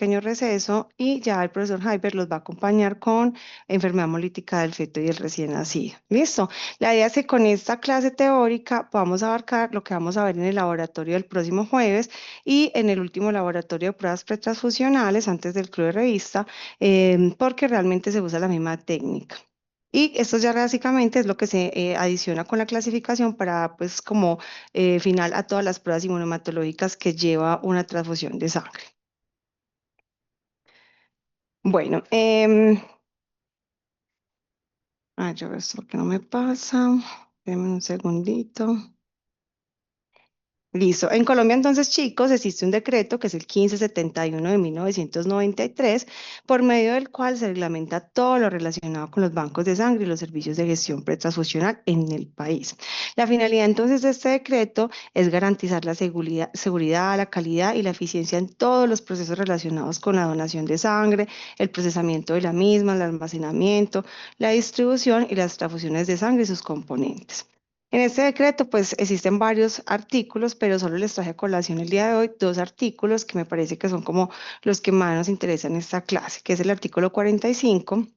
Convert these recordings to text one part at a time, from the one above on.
pequeño receso y ya el profesor Hyber los va a acompañar con enfermedad hemolítica del feto y el recién nacido. ¿Listo? La idea es que con esta clase teórica podamos abarcar lo que vamos a ver en el laboratorio del próximo jueves y en el último laboratorio de pruebas pretransfusionales antes del club de revista, porque realmente se usa la misma técnica. Y esto ya básicamente es lo que se adiciona con la clasificación para, pues, como final a todas las pruebas inmunohematológicas que lleva una transfusión de sangre. Bueno, yo esto que no me pasa. Denme un segundito. Listo. En Colombia, entonces, chicos, existe un decreto que es el 1571 de 1993, por medio del cual se reglamenta todo lo relacionado con los bancos de sangre y los servicios de gestión pretransfusional en el país. La finalidad, entonces, de este decreto es garantizar la seguridad, la calidad y la eficiencia en todos los procesos relacionados con la donación de sangre, el procesamiento de la misma, el almacenamiento, la distribución y las transfusiones de sangre y sus componentes. En este decreto, pues existen varios artículos, pero solo les traje a colación el día de hoy dos artículos que me parece que son como los que más nos interesan en esta clase, que es el artículo 45,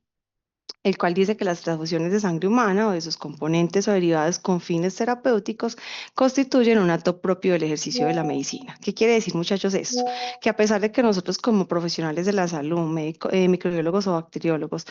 el cual dice que las transfusiones de sangre humana o de sus componentes o derivados con fines terapéuticos constituyen un acto propio del ejercicio de la medicina. ¿Qué quiere decir, muchachos, esto? Que a pesar de que nosotros como profesionales de la salud, microbiólogos o bacteriólogos,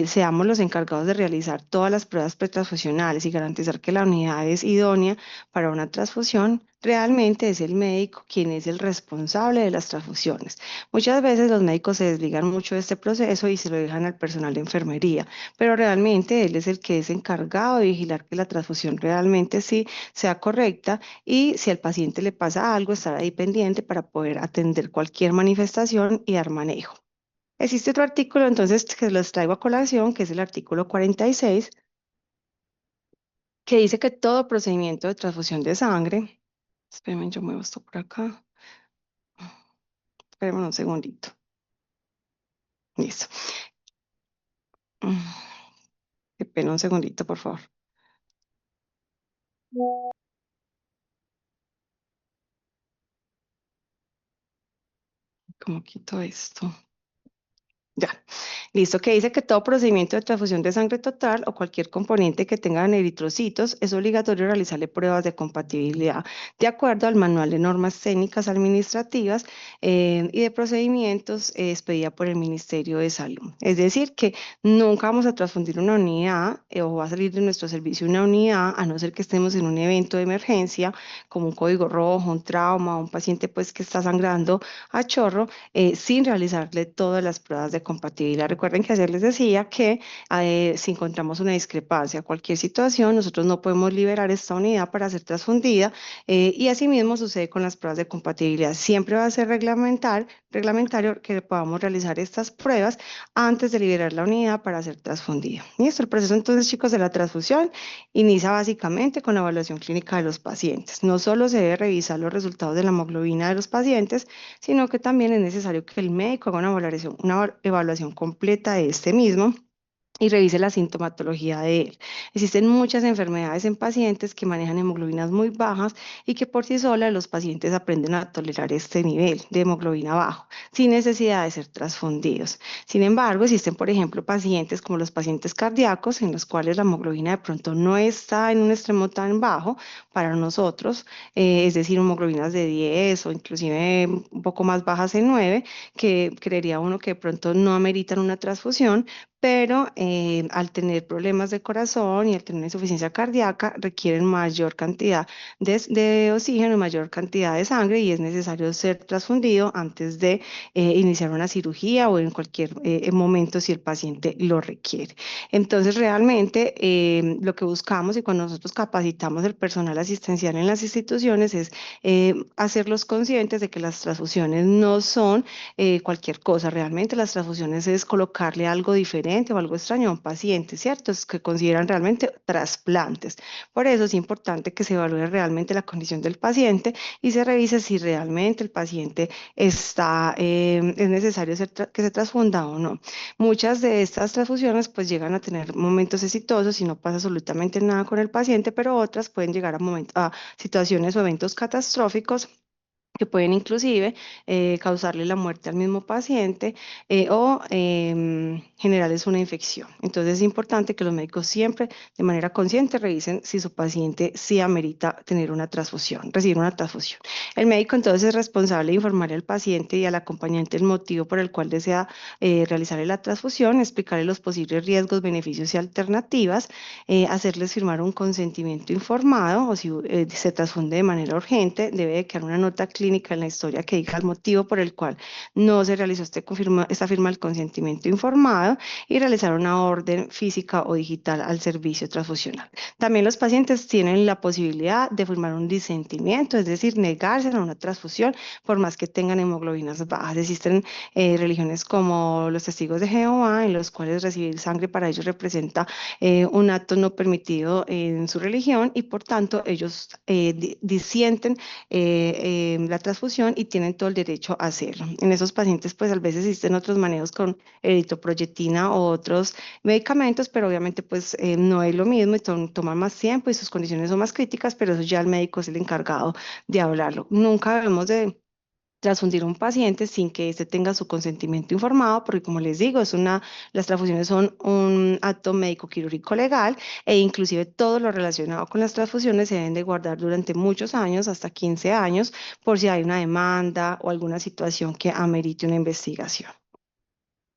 seamos los encargados de realizar todas las pruebas pretransfusionales y garantizar que la unidad es idónea para una transfusión, realmente es el médico quien es el responsable de las transfusiones. Muchas veces los médicos se desligan mucho de este proceso y se lo dejan al personal de enfermería, pero realmente él es el que es encargado de vigilar que la transfusión realmente sí sea correcta y si al paciente le pasa algo, estar ahí pendiente para poder atender cualquier manifestación y dar manejo. Existe otro artículo entonces que los traigo a colación, que es el artículo 46, que dice que todo procedimiento de transfusión de sangre, espérenme, yo muevo esto por acá, espérenme un segundito, listo. Mm, Qué pena, un segundito, por favor. ¿Cómo quito esto? Ya, listo, que dice que todo procedimiento de transfusión de sangre total o cualquier componente que tenga eritrocitos es obligatorio realizarle pruebas de compatibilidad de acuerdo al Manual de Normas Técnicas Administrativas y de Procedimientos expedida por el Ministerio de Salud. Es decir, que nunca vamos a transfundir una unidad o va a salir de nuestro servicio una unidad a no ser que estemos en un evento de emergencia como un código rojo, un trauma, un paciente pues que está sangrando a chorro sin realizarle todas las pruebas de compatibilidad. Recuerden que ayer les decía que si encontramos una discrepancia, cualquier situación, nosotros no podemos liberar esta unidad para ser transfundida y asimismo sucede con las pruebas de compatibilidad. Siempre va a ser reglamentario que podamos realizar estas pruebas antes de liberar la unidad para ser transfundida. Listo, el proceso entonces, chicos, de la transfusión inicia básicamente con la evaluación clínica de los pacientes. No solo se debe revisar los resultados de la hemoglobina de los pacientes, sino que también es necesario que el médico haga una evaluación completa de este mismo y revise la sintomatología de él. Existen muchas enfermedades en pacientes que manejan hemoglobinas muy bajas y que por sí solas los pacientes aprenden a tolerar este nivel de hemoglobina bajo, sin necesidad de ser transfundidos. Sin embargo, existen, por ejemplo, pacientes como los pacientes cardíacos, en los cuales la hemoglobina de pronto no está en un extremo tan bajo para nosotros, es decir, hemoglobinas de 10 o inclusive un poco más bajas en 9, que creería uno que de pronto no ameritan una transfusión, pero al tener problemas de corazón y al tener insuficiencia cardíaca requieren mayor cantidad de oxígeno, mayor cantidad de sangre y es necesario ser transfundido antes de iniciar una cirugía o en cualquier momento si el paciente lo requiere. Entonces, realmente lo que buscamos y cuando nosotros capacitamos el personal asistencial en las instituciones es hacerlos conscientes de que las transfusiones no son cualquier cosa. Realmente las transfusiones es colocarle algo diferente o algo extraño a un paciente, ¿cierto? Es que consideran realmente trasplantes. Por eso es importante que se evalúe realmente la condición del paciente y se revise si realmente el paciente es necesario que se transfunda o no. Muchas de estas transfusiones pues llegan a tener momentos exitosos y no pasa absolutamente nada con el paciente, pero otras pueden llegar a situaciones o eventos catastróficos que pueden inclusive causarle la muerte al mismo paciente o generarles una infección. Entonces es importante que los médicos siempre de manera consciente revisen si su paciente sí amerita tener una transfusión, recibir una transfusión. El médico entonces es responsable de informarle al paciente y al acompañante el motivo por el cual desea realizarle la transfusión, explicarle los posibles riesgos, beneficios y alternativas, hacerles firmar un consentimiento informado o si se transfunde de manera urgente, debe de quedar una nota clínica en la historia que diga el motivo por el cual no se realizó esta firma del consentimiento informado y realizar una orden física o digital al servicio transfusional. También los pacientes tienen la posibilidad de firmar un disentimiento, es decir, negarse a una transfusión por más que tengan hemoglobinas bajas. Existen religiones como los testigos de Jehová, en los cuales recibir sangre para ellos representa un acto no permitido en su religión y por tanto ellos disienten la transfusión y tienen todo el derecho a hacerlo. En esos pacientes pues a veces existen otros manejos con eritroproyetina o otros medicamentos, pero obviamente pues no es lo mismo y toman más tiempo y sus condiciones son más críticas, pero eso ya el médico es el encargado de hablarlo. Nunca debemos de transfundir a un paciente sin que éste tenga su consentimiento informado, porque como les digo, las transfusiones son un acto médico quirúrgico legal e inclusive todo lo relacionado con las transfusiones se deben de guardar durante muchos años, hasta 15 años, por si hay una demanda o alguna situación que amerite una investigación.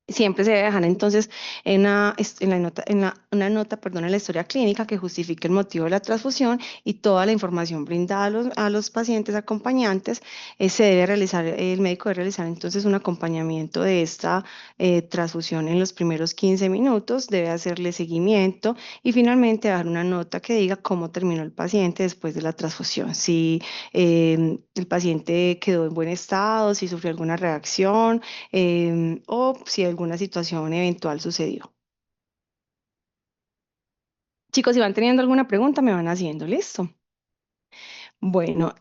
Siempre se debe dejar entonces en la nota, una nota, perdón, en la historia clínica que justifique el motivo de la transfusión y toda la información brindada a los pacientes acompañantes. Se debe realizar, el médico debe realizar entonces un acompañamiento de esta transfusión en los primeros 15 minutos, debe hacerle seguimiento y finalmente dar una nota que diga cómo terminó el paciente después de la transfusión. Si el paciente quedó en buen estado, si sufrió alguna reacción o si alguna situación eventual sucedió. Chicos, si van teniendo alguna pregunta, me van haciendo, ¿listo? Bueno,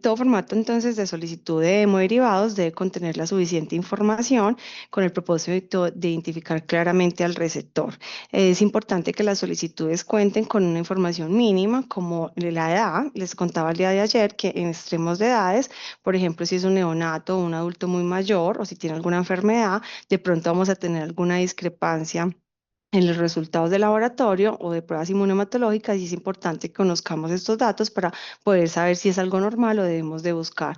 todo formato entonces de solicitud de hemoderivados debe contener la suficiente información con el propósito de identificar claramente al receptor. Es importante que las solicitudes cuenten con una información mínima como la edad. Les contaba el día de ayer que en extremos de edades, por ejemplo, si es un neonato o un adulto muy mayor o si tiene alguna enfermedad, de pronto vamos a tener alguna discrepancia en los resultados de laboratorio o de pruebas inmunohematológicas y es importante que conozcamos estos datos para poder saber si es algo normal o debemos de buscar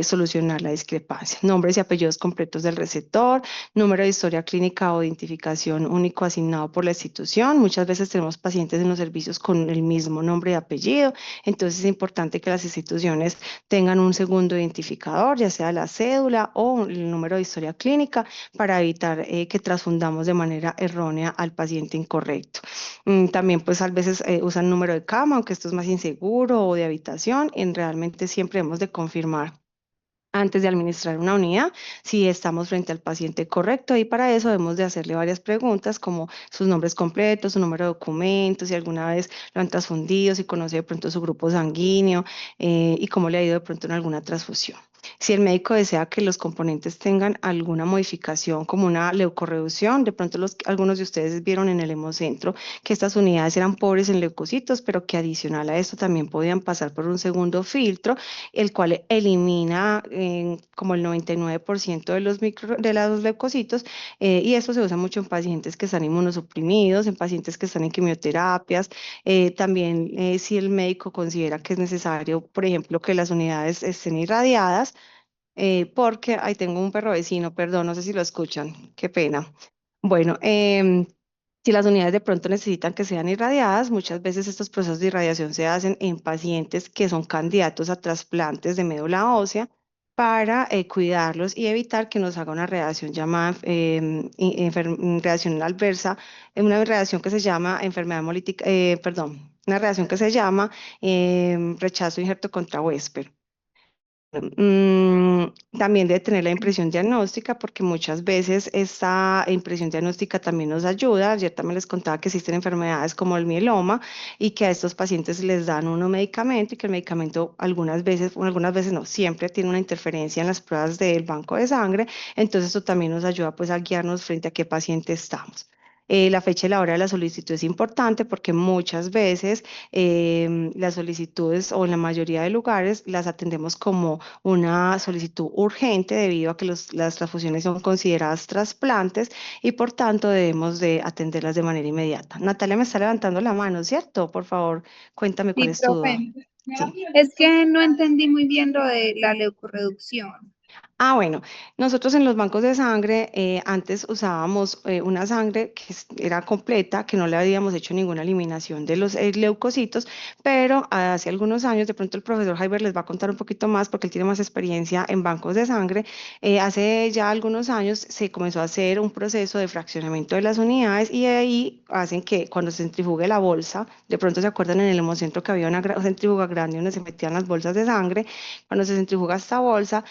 solucionar la discrepancia. Nombres y apellidos completos del receptor, número de historia clínica o identificación único asignado por la institución. Muchas veces tenemos pacientes en los servicios con el mismo nombre y apellido, entonces es importante que las instituciones tengan un segundo identificador, ya sea la cédula o el número de historia clínica para evitar que transfundamos de manera errónea al paciente incorrecto. También pues a veces usan número de cama, aunque esto es más inseguro, o de habitación, realmente siempre hemos de confirmar antes de administrar una unidad, si estamos frente al paciente correcto y para eso debemos de hacerle varias preguntas como sus nombres completos, su número de documentos, si alguna vez lo han transfundido, si conoce de pronto su grupo sanguíneo y cómo le ha ido de pronto en alguna transfusión. Si el médico desea que los componentes tengan alguna modificación como una leucorreducción, de pronto algunos de ustedes vieron en el hemocentro que estas unidades eran pobres en leucocitos, pero que adicional a esto también podían pasar por un segundo filtro el cual elimina como el 99% de de los leucocitos y esto se usa mucho en pacientes que están inmunosuprimidos, en pacientes que están en quimioterapias. También si el médico considera que es necesario, por ejemplo, que las unidades estén irradiadas, porque ahí tengo un perro vecino, perdón, no sé si lo escuchan, qué pena. Bueno, si las unidades de pronto necesitan que sean irradiadas, muchas veces estos procesos de irradiación se hacen en pacientes que son candidatos a trasplantes de médula ósea para cuidarlos y evitar que nos haga una reacción llamada reacción adversa, una reacción que se llama enfermedad hemolítica, perdón, una reacción que se llama rechazo injerto contra Wesper. También debe tener la impresión diagnóstica porque muchas veces esta impresión diagnóstica también nos ayuda. Ayer también les contaba que existen enfermedades como el mieloma y que a estos pacientes les dan uno medicamento y que el medicamento algunas veces no, siempre tiene una interferencia en las pruebas del banco de sangre. Entonces eso también nos ayuda pues a guiarnos frente a qué paciente estamos. La fecha y la hora de la solicitud es importante porque muchas veces las solicitudes o en la mayoría de lugares las atendemos como una solicitud urgente debido a que las transfusiones son consideradas trasplantes y por tanto debemos de atenderlas de manera inmediata. Natalia me está levantando la mano, ¿cierto? Por favor, cuéntame cuál Sí, es tu duda. profe. Sí. Es que no entendí muy bien lo de la leucorreducción. Ah, bueno, nosotros en los bancos de sangre antes usábamos una sangre que era completa, que no le habíamos hecho ninguna eliminación de los leucocitos, pero hace algunos años, de pronto el profesor Jaiber les va a contar un poquito más porque él tiene más experiencia en bancos de sangre. Hace ya algunos años se comenzó a hacer un proceso de fraccionamiento de las unidades y ahí hacen que cuando se centrifugue la bolsa, de pronto se acuerdan en el hemocentro que había una centrífuga grande donde se metían las bolsas de sangre, cuando se centrifuga esta bolsa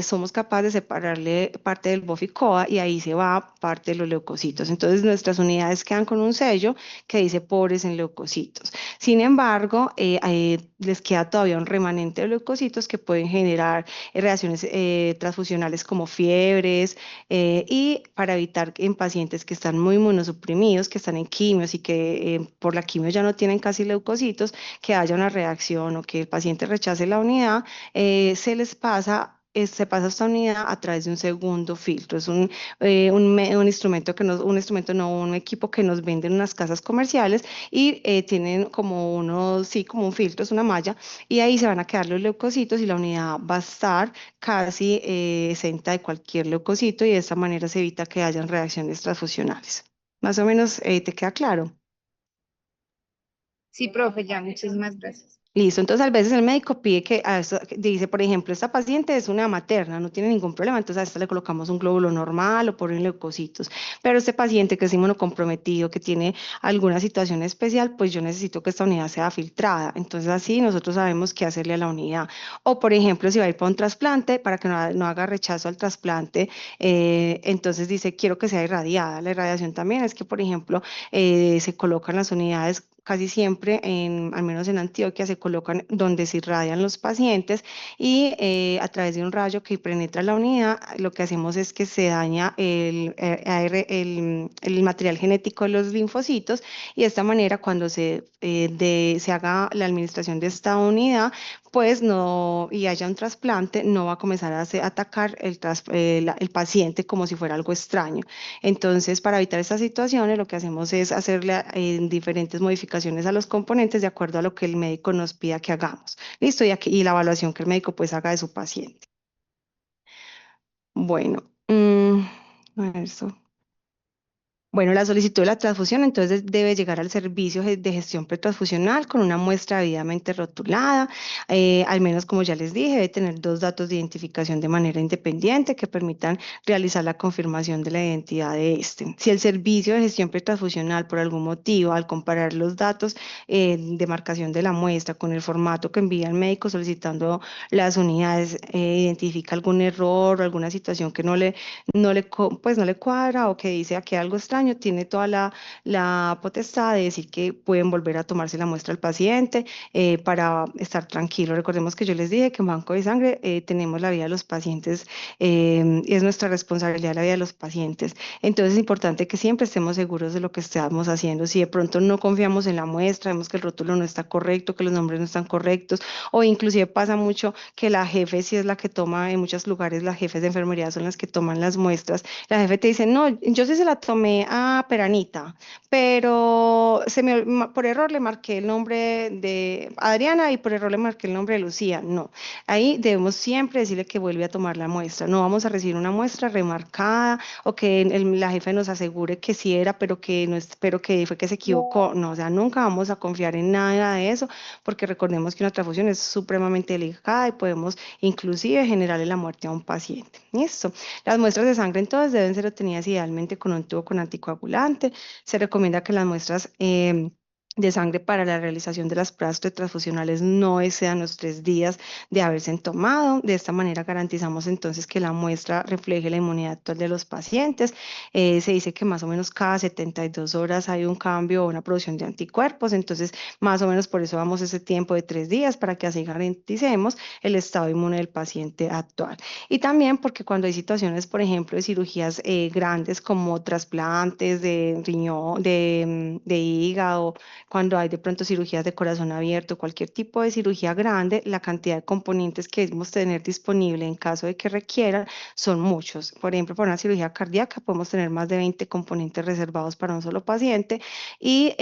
somos capaces de separarle parte del boficoa y ahí se va parte de los leucocitos. Entonces nuestras unidades quedan con un sello que dice pobres en leucocitos. Sin embargo, les queda todavía un remanente de leucocitos que pueden generar reacciones transfusionales como fiebres y para evitar que en pacientes que están muy inmunosuprimidos, que están en quimios y que por la quimio ya no tienen casi leucocitos, que haya una reacción o que el paciente rechace la unidad, se les pasa se pasa esta unidad a través de un segundo filtro. Es un instrumento que nos, un instrumento, no, un equipo que nos venden en unas casas comerciales y tienen como unos, sí, como un filtro, es una malla, y ahí se van a quedar los leucocitos y la unidad va a estar casi exenta de cualquier leucocito y de esta manera se evita que hayan reacciones transfusionales. Más o menos, ¿te queda claro? Sí, profe, ya, muchísimas gracias. Listo, entonces a veces el médico pide que dice, por ejemplo, esta paciente es una materna, no tiene ningún problema, entonces a esta le colocamos un glóbulo normal o por leucocitos, pero este paciente que es inmunocomprometido, que tiene alguna situación especial, pues yo necesito que esta unidad sea filtrada, entonces así nosotros sabemos qué hacerle a la unidad. O por ejemplo, si va a ir para un trasplante, para que no haga rechazo al trasplante, entonces dice, quiero que sea irradiada. La irradiación también es que, por ejemplo, se colocan las unidades casi siempre, al menos en Antioquia, se colocan donde se irradian los pacientes y a través de un rayo que penetra la unidad, lo que hacemos es que se daña el material genético de los linfocitos y de esta manera cuando se haga la administración de esta unidad, pues no, y haya un trasplante, no va a comenzar a atacar el paciente como si fuera algo extraño. Entonces, para evitar estas situaciones, lo que hacemos es hacerle diferentes modificaciones a los componentes de acuerdo a lo que el médico nos pida que hagamos. Listo, y la evaluación que el médico pues haga de su paciente. Bueno, a ver, bueno, la solicitud de la transfusión entonces debe llegar al servicio de gestión pretransfusional con una muestra debidamente rotulada. Al menos, como ya les dije, debe tener dos datos de identificación de manera independiente que permitan realizar la confirmación de la identidad de este. Si el servicio de gestión pretransfusional, por algún motivo, al comparar los datos de marcación de la muestra con el formato que envía el médico solicitando las unidades, identifica algún error o alguna situación que pues no le cuadra o que dice aquí algo extraño, tiene toda la potestad de decir que pueden volver a tomarse la muestra al paciente para estar tranquilo. Recordemos que yo les dije que en Banco de Sangre tenemos la vida de los pacientes y es nuestra responsabilidad la vida de los pacientes. Entonces es importante que siempre estemos seguros de lo que estamos haciendo. Si de pronto no confiamos en la muestra, vemos que el rótulo no está correcto, que los nombres no están correctos, o inclusive pasa mucho que la jefe, si es la que toma en muchos lugares, las jefes de enfermería son las que toman las muestras, la jefe te dice, no, yo sí se la tomé a Peranita, pero por error le marqué el nombre de Adriana y por error le marqué el nombre de Lucía. No, ahí debemos siempre decirle que vuelve a tomar la muestra. No vamos a recibir una muestra remarcada o que la jefe nos asegure que sí era, pero que no es, pero que fue que se equivocó. No, o sea, nunca vamos a confiar en nada de eso, porque recordemos que una transfusión es supremamente delicada y podemos inclusive generarle la muerte a un paciente. ¿Listo? Las muestras de sangre entonces deben ser obtenidas idealmente con un tubo con anticoagulante. Se recomienda que las muestras de sangre para la realización de las pruebas pretransfusionales no excedan los 3 días de haberse tomado. De esta manera garantizamos entonces que la muestra refleje la inmunidad actual de los pacientes. Se dice que más o menos cada 72 horas hay un cambio o una producción de anticuerpos, entonces más o menos por eso damos ese tiempo de 3 días para que así garanticemos el estado inmune del paciente actual. Y también porque cuando hay situaciones, por ejemplo, de cirugías grandes como trasplantes de riñón, de hígado, cuando hay de pronto cirugías de corazón abierto, cualquier tipo de cirugía grande, la cantidad de componentes que debemos tener disponible en caso de que requieran son muchos. Por ejemplo, para una cirugía cardíaca podemos tener más de 20 componentes reservados para un solo paciente y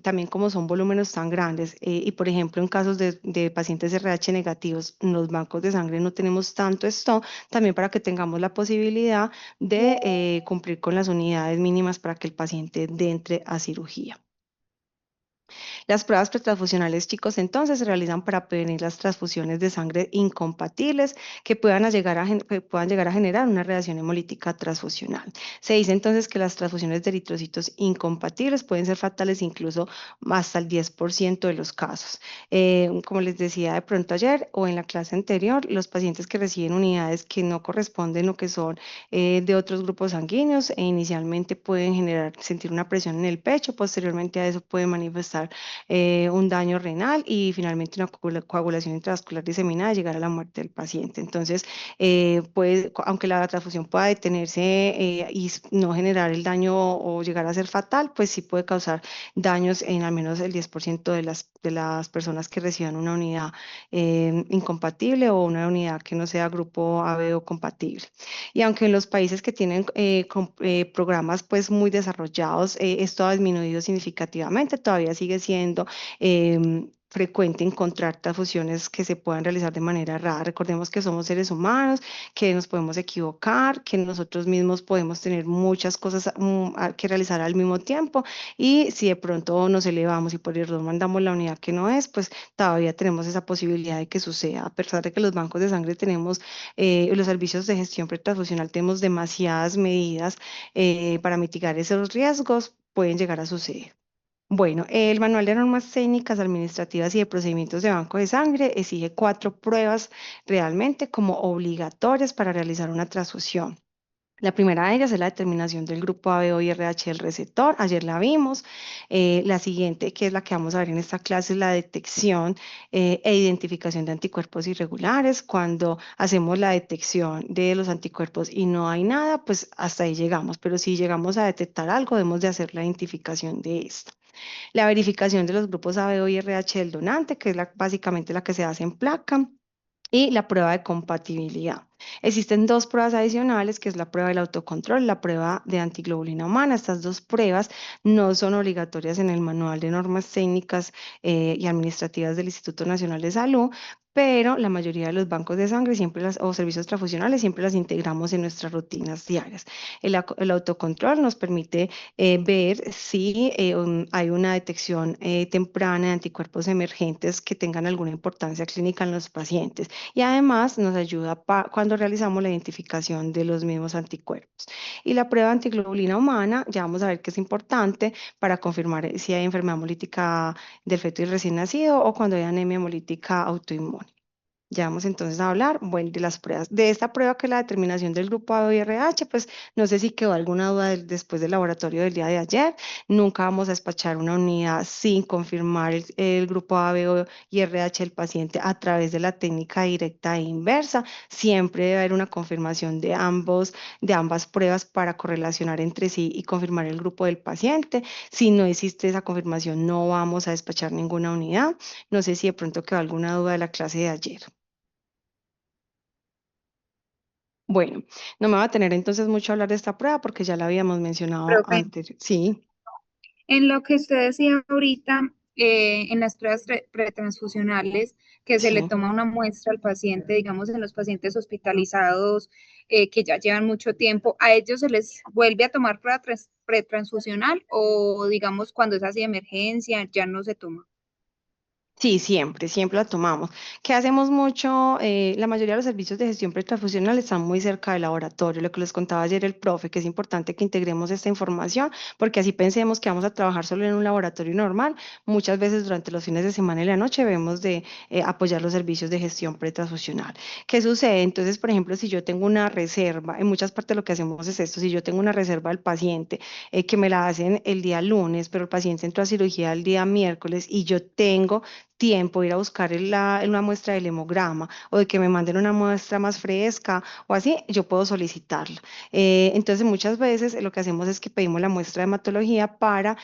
también como son volúmenes tan grandes y por ejemplo en casos de pacientes RH negativos, en los bancos de sangre no tenemos tanto stock, también para que tengamos la posibilidad de cumplir con las unidades mínimas para que el paciente entre a cirugía. Las pruebas pretransfusionales, chicos, entonces se realizan para prevenir las transfusiones de sangre incompatibles que puedan llegar a generar una reacción hemolítica transfusional. Se dice entonces que las transfusiones de eritrocitos incompatibles pueden ser fatales incluso hasta el 10% de los casos. Como les decía de pronto ayer o en la clase anterior, los pacientes que reciben unidades que no corresponden o que son de otros grupos sanguíneos inicialmente pueden sentir una presión en el pecho, posteriormente a eso pueden manifestar un daño renal y finalmente una coagulación intravascular diseminada y llegar a la muerte del paciente. Entonces, aunque la transfusión pueda detenerse y no generar el daño o llegar a ser fatal, pues sí puede causar daños en al menos el 10% de las personas que reciban una unidad incompatible o una unidad que no sea grupo AB o compatible. Y aunque en los países que tienen programas pues muy desarrollados, esto ha disminuido significativamente, todavía sigue siendo frecuente encontrar transfusiones que se puedan realizar de manera rara. Recordemos que somos seres humanos, que nos podemos equivocar, que nosotros mismos podemos tener muchas cosas que realizar al mismo tiempo y si de pronto nos elevamos y por error mandamos la unidad que no es, pues todavía tenemos esa posibilidad de que suceda. A pesar de que los bancos de sangre tenemos, los servicios de gestión pretransfusional tenemos demasiadas medidas para mitigar esos riesgos, pueden llegar a suceder. Bueno, el Manual de Normas Técnicas Administrativas y de Procedimientos de Banco de Sangre exige 4 pruebas realmente como obligatorias para realizar una transfusión. La primera de ellas es la determinación del grupo ABO y RH del receptor. Ayer la vimos. La siguiente, que es la que vamos a ver en esta clase, es la detección e identificación de anticuerpos irregulares. Cuando hacemos la detección de los anticuerpos y no hay nada, pues hasta ahí llegamos. Pero si llegamos a detectar algo, debemos de hacer la identificación de esto. La verificación de los grupos ABO y RH del donante, que es básicamente la que se hace en placa y la prueba de compatibilidad. Existen 2 pruebas adicionales, que es la prueba del autocontrol y la prueba de antiglobulina humana. Estas 2 pruebas no son obligatorias en el Manual de Normas Técnicas y Administrativas del Instituto Nacional de Salud, pero la mayoría de los bancos de sangre o servicios transfusionales siempre las integramos en nuestras rutinas diarias. El autocontrol nos permite ver si hay una detección temprana de anticuerpos emergentes que tengan alguna importancia clínica en los pacientes y además nos ayuda cuando realizamos la identificación de los mismos anticuerpos. Y la prueba de antiglobulina humana, ya vamos a ver que es importante para confirmar si hay enfermedad hemolítica del feto y recién nacido o cuando hay anemia hemolítica autoinmune. Ya vamos entonces a hablar, bueno, de las pruebas. De esta prueba que es la determinación del grupo A B y RH, pues no sé si quedó alguna duda después del laboratorio del día de ayer. Nunca vamos a despachar una unidad sin confirmar el grupo A B y RH del paciente a través de la técnica directa e inversa. Siempre debe haber una confirmación de ambas pruebas para correlacionar entre sí y confirmar el grupo del paciente. Si no existe esa confirmación, no vamos a despachar ninguna unidad. No sé si de pronto quedó alguna duda de la clase de ayer. Bueno, no me va a tener entonces mucho a hablar de esta prueba porque ya la habíamos mencionado Profe, antes. Sí, en lo que usted decía ahorita, en las pruebas pretransfusionales, que se le sí. toma una muestra al paciente, digamos, en los pacientes hospitalizados que ya llevan mucho tiempo, ¿a ellos se les vuelve a tomar prueba pretransfusional o, digamos, cuando es así de emergencia, ya no se toma? Sí, siempre, siempre la tomamos. ¿Qué hacemos mucho? La mayoría de los servicios de gestión pretransfusional están muy cerca del laboratorio, lo que les contaba ayer el profe, que es importante que integremos esta información, porque así pensemos que vamos a trabajar solo en un laboratorio normal. Muchas veces durante los fines de semana y la noche debemos de apoyar los servicios de gestión pretransfusional. ¿Qué sucede? Entonces, por ejemplo, si yo tengo una reserva, en muchas partes lo que hacemos es esto, si yo tengo una reserva del paciente que me la hacen el día lunes, pero el paciente entró a cirugía el día miércoles y yo tengo tiempo ir a buscar una muestra del hemograma o de que me manden una muestra más fresca o así, yo puedo solicitarla. Entonces, muchas veces lo que hacemos es que pedimos la muestra de hematología para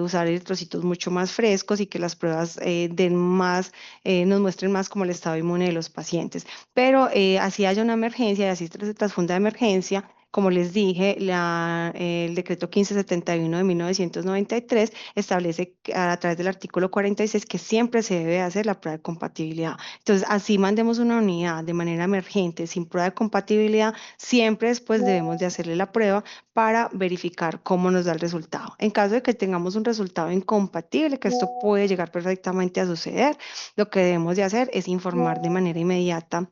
usar eritrocitos mucho más frescos y que las pruebas den más, nos muestren más como el estado inmune de los pacientes. Pero así haya una emergencia y así se transfunda de emergencia. Como les dije, el decreto 1571 de 1993 establece a través del artículo 46 que siempre se debe hacer la prueba de compatibilidad. Entonces, así mandemos una unidad de manera emergente sin prueba de compatibilidad, siempre después debemos de hacerle la prueba para verificar cómo nos da el resultado. En caso de que tengamos un resultado incompatible, que esto puede llegar perfectamente a suceder, lo que debemos de hacer es informar de manera inmediata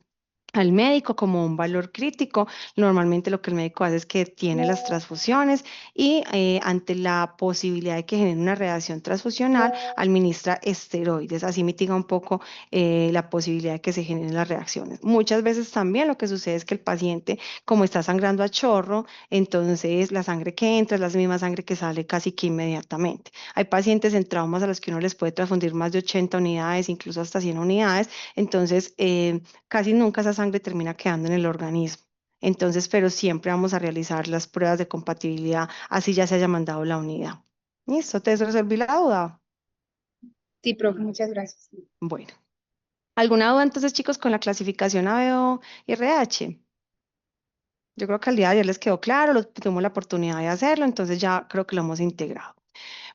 al médico como un valor crítico. Normalmente lo que el médico hace es que tiene las transfusiones y ante la posibilidad de que genere una reacción transfusional, administra esteroides. Así mitiga un poco la posibilidad de que se generen las reacciones. Muchas veces también lo que sucede es que el paciente, como está sangrando a chorro, entonces la sangre que entra es la misma sangre que sale casi que inmediatamente. Hay pacientes en traumas a los que uno les puede transfundir más de 80 unidades, incluso hasta 100 unidades. Entonces, casi nunca esa sangre termina quedando en el organismo. Entonces, pero siempre vamos a realizar las pruebas de compatibilidad, así ya se haya mandado la unidad. ¿Listo? ¿Te resolví la duda? Sí, profe, muchas gracias. Bueno. ¿Alguna duda entonces, chicos, con la clasificación ABO y RH? Yo creo que al día de ayer les quedó claro, tuvimos la oportunidad de hacerlo, entonces ya creo que lo hemos integrado.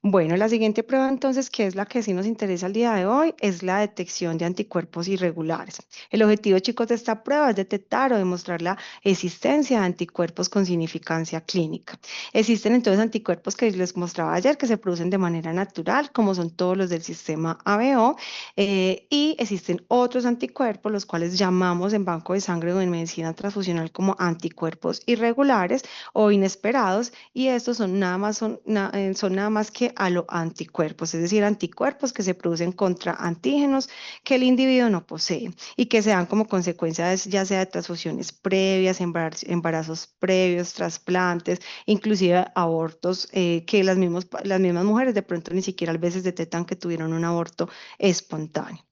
Bueno, la siguiente prueba entonces, que es la que sí nos interesa el día de hoy, es la detección de anticuerpos irregulares. El objetivo, chicos, de esta prueba es detectar o demostrar la existencia de anticuerpos con significancia clínica. Existen entonces anticuerpos que les mostraba ayer que se producen de manera natural, como son todos los del sistema ABO, y existen otros anticuerpos, los cuales llamamos en banco de sangre o en medicina transfusional como anticuerpos irregulares o inesperados, y estos son nada más que aloanticuerpos, es decir, anticuerpos que se producen contra antígenos que el individuo no posee y que se dan como consecuencia ya sea de transfusiones previas, embarazos previos, trasplantes, inclusive abortos, que las mismas mujeres de pronto ni siquiera a veces detectan que tuvieron un aborto espontáneo.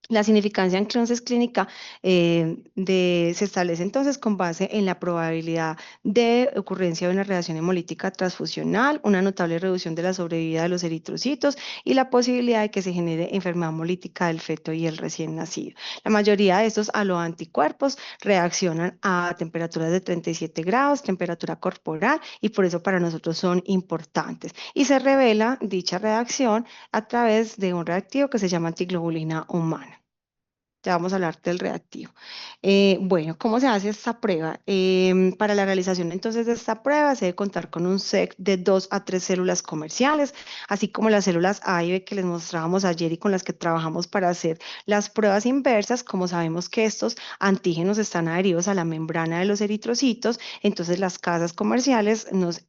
La significancia entonces clínica se establece entonces con base en la probabilidad de ocurrencia de una reacción hemolítica transfusional, una notable reducción de la sobrevida de los eritrocitos y la posibilidad de que se genere enfermedad hemolítica del feto y el recién nacido. La mayoría de estos aloanticuerpos reaccionan a temperaturas de 37 grados, temperatura corporal, y por eso para nosotros son importantes. Y se revela dicha reacción a través de un reactivo que se llama antiglobulina humana. Ya vamos a hablar del reactivo. Bueno, ¿cómo se hace esta prueba? Para la realización entonces de esta prueba se debe contar con un set de 2 a 3 células comerciales, así como las células A y B que les mostrábamos ayer y con las que trabajamos para hacer las pruebas inversas. Como sabemos que estos antígenos están adheridos a la membrana de los eritrocitos, entonces las casas comerciales nos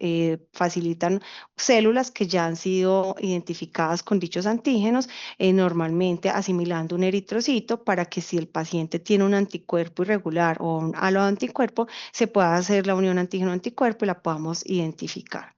facilitan células que ya han sido identificadas con dichos antígenos, normalmente asimilando un eritrocito para que si el paciente tiene un anticuerpo irregular o un aloanticuerpo, se pueda hacer la unión antígeno-anticuerpo y la podamos identificar.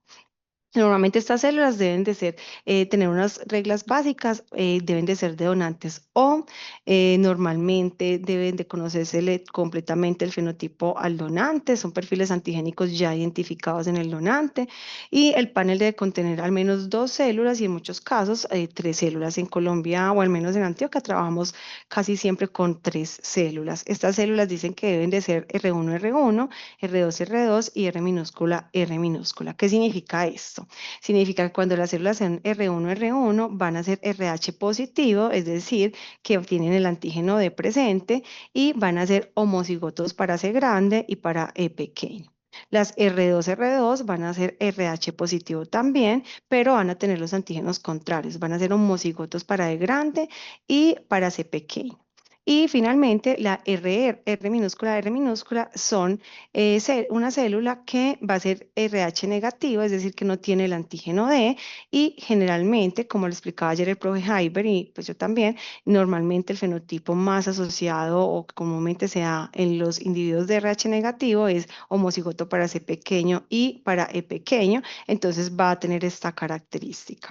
Normalmente estas células deben de ser, tener unas reglas básicas, deben de ser de donantes o normalmente deben de conocerse completamente el fenotipo al donante, son perfiles antigénicos ya identificados en el donante, y el panel debe contener al menos 2 células y en muchos casos 3 células. En Colombia o al menos en Antioquia trabajamos casi siempre con 3 células. Estas células dicen que deben de ser R1, R1, R2, R2 y R minúscula, R minúscula. ¿Qué significa esto? Significa que cuando las células sean R1, R1 van a ser RH positivo, es decir, que obtienen el antígeno de presente, y van a ser homocigotos para C grande y para E pequeño. Las R2 van a ser RH positivo también, pero van a tener los antígenos contrarios. Van a ser homocigotos para E grande y para C pequeño. Y finalmente, la R minúscula son una célula que va a ser RH negativo, es decir, que no tiene el antígeno D. Y generalmente, como lo explicaba ayer el profe Heiber y pues yo también, normalmente el fenotipo más asociado o que comúnmente se da en los individuos de RH negativo es homocigoto para C pequeño y para E pequeño, entonces va a tener esta característica.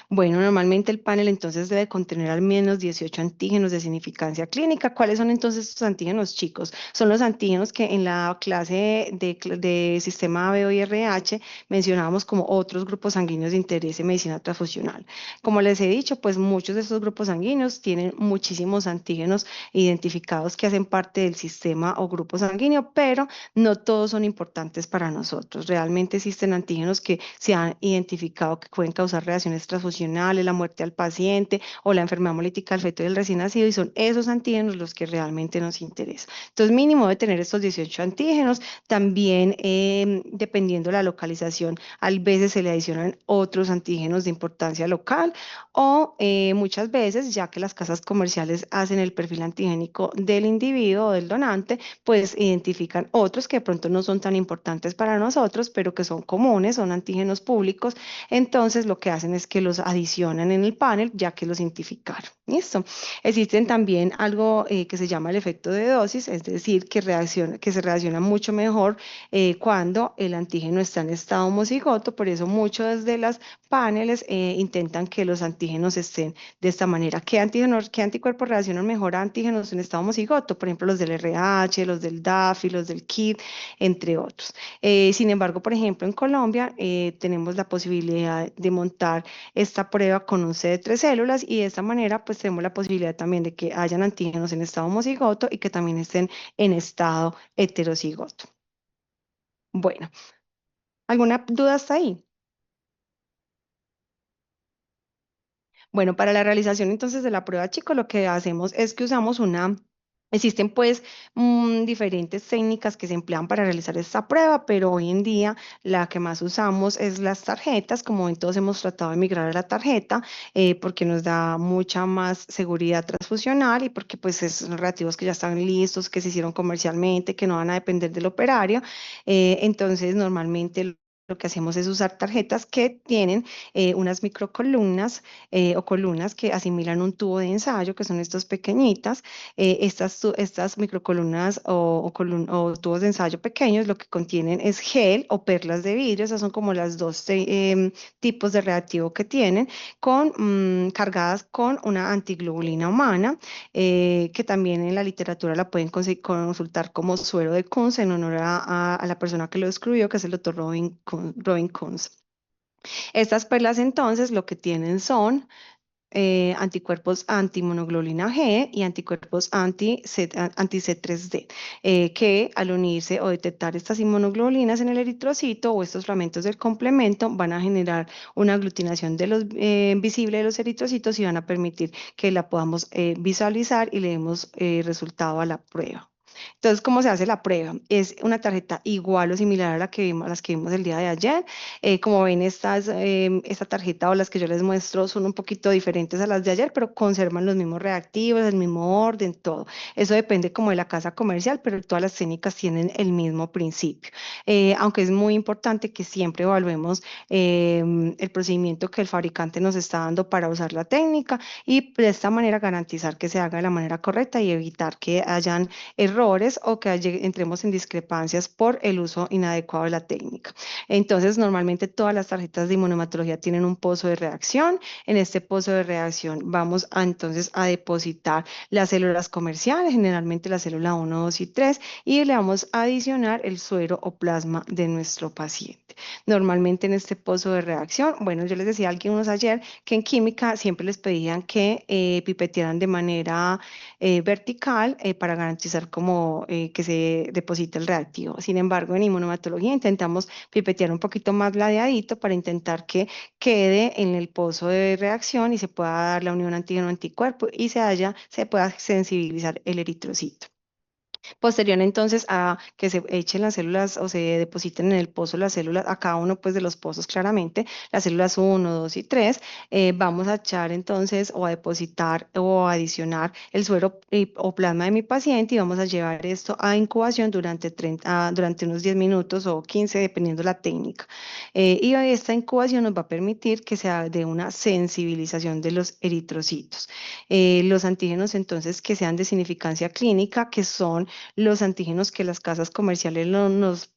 Bueno, normalmente el panel entonces debe contener al menos 18 antígenos de significancia clínica. ¿Cuáles son entonces estos antígenos, chicos? Son los antígenos que en la clase de sistema ABO y RH mencionábamos como otros grupos sanguíneos de interés en medicina transfusional. Como les he dicho, pues muchos de estos grupos sanguíneos tienen muchísimos antígenos identificados que hacen parte del sistema o grupo sanguíneo, pero no todos son importantes para nosotros. Realmente existen antígenos que se han identificado que pueden causar reacciones transfusionales, la muerte al paciente o la enfermedad hemolítica del feto y del recién nacido, y son esos antígenos los que realmente nos interesan. Entonces, mínimo de tener estos 18 antígenos. También, dependiendo de la localización, a veces se le adicionan otros antígenos de importancia local o muchas veces, ya que las casas comerciales hacen el perfil antigénico del individuo o del donante, pues identifican otros que de pronto no son tan importantes para nosotros, pero que son comunes, son antígenos públicos. Entonces lo que hacen es que los adicionan en el panel ya que los identificaron. ¿Listo? Existen también algo que se llama el efecto de dosis, es decir, que se reacciona mucho mejor cuando el antígeno está en estado homocigoto. Por eso muchos de los paneles intentan que los antígenos estén de esta manera. ¿Qué anticuerpos reaccionan mejor a antígenos en estado homocigoto? Por ejemplo, los del RH, los del DAFI, los del KIT, entre otros. Sin embargo, por ejemplo, en Colombia tenemos la posibilidad de montar esta prueba con un set de 3 células, y de esta manera pues tenemos la posibilidad también de que hayan antígenos en estado homocigoto y que también estén en estado heterocigoto. Bueno, ¿alguna duda hasta ahí? Bueno, para la realización entonces de la prueba, chicos, lo que hacemos es que usamos existen pues diferentes técnicas que se emplean para realizar esta prueba, pero hoy en día la que más usamos es las tarjetas. Como en todos hemos tratado de migrar a la tarjeta, porque nos da mucha más seguridad transfusional y porque pues son reactivos que ya están listos, que se hicieron comercialmente, que no van a depender del operario. Entonces, normalmente lo que hacemos es usar tarjetas que tienen unas microcolumnas o columnas que asimilan un tubo de ensayo, que son estas pequeñitas. Estas microcolumnas o tubos de ensayo pequeños lo que contienen es gel o perlas de vidrio. Esas son como las dos tipos de reactivo que tienen, cargadas con una antiglobulina humana, que también en la literatura la pueden consultar como suero de Kunz en honor a la persona que lo descubrió, que es el doctor Robin Kunz. Estas perlas entonces lo que tienen son anticuerpos antimonoglobulina G y anticuerpos anti-C3D, que al unirse o detectar estas inmunoglobulinas en el eritrocito o estos fragmentos del complemento van a generar una aglutinación de visible de los eritrocitos y van a permitir que la podamos visualizar y le demos resultado a la prueba. Entonces, ¿cómo se hace la prueba? Es una tarjeta igual o similar a a las que vimos el día de ayer. Como ven, esta tarjeta o las que yo les muestro son un poquito diferentes a las de ayer, pero conservan los mismos reactivos, el mismo orden, todo. Eso depende como de la casa comercial, pero todas las técnicas tienen el mismo principio. Aunque es muy importante que siempre evaluemos el procedimiento que el fabricante nos está dando para usar la técnica, y de esta manera garantizar que se haga de la manera correcta y evitar que hayan errores o que entremos en discrepancias por el uso inadecuado de la técnica. Entonces, normalmente todas las tarjetas de inmunohematología tienen un pozo de reacción. En este pozo de reacción vamos entonces a depositar las células comerciales, generalmente la célula 1, 2 y 3, y le vamos a adicionar el suero o plasma de nuestro paciente. Normalmente en este pozo de reacción, bueno, yo les decía a algunos ayer que en química siempre les pedían que pipetearan de manera vertical, para garantizar como que se deposite el reactivo. Sin embargo, en inmunohematología intentamos pipetear un poquito más ladeadito para intentar que quede en el pozo de reacción y se pueda dar la unión antígeno-anticuerpo y se pueda sensibilizar el eritrocito. Posterior entonces a que se echen las células o se depositen en el pozo las células, a cada uno pues de los pozos claramente, las células uno 2 y 3, vamos a echar entonces o a depositar o a adicionar el suero o plasma de mi paciente y vamos a llevar esto a incubación durante, durante unos 10 minutos o 15 dependiendo la técnica. Y esta incubación nos va a permitir que se dé una sensibilización de los eritrocitos. Los antígenos entonces que sean de significancia clínica, que son los antígenos que las casas comerciales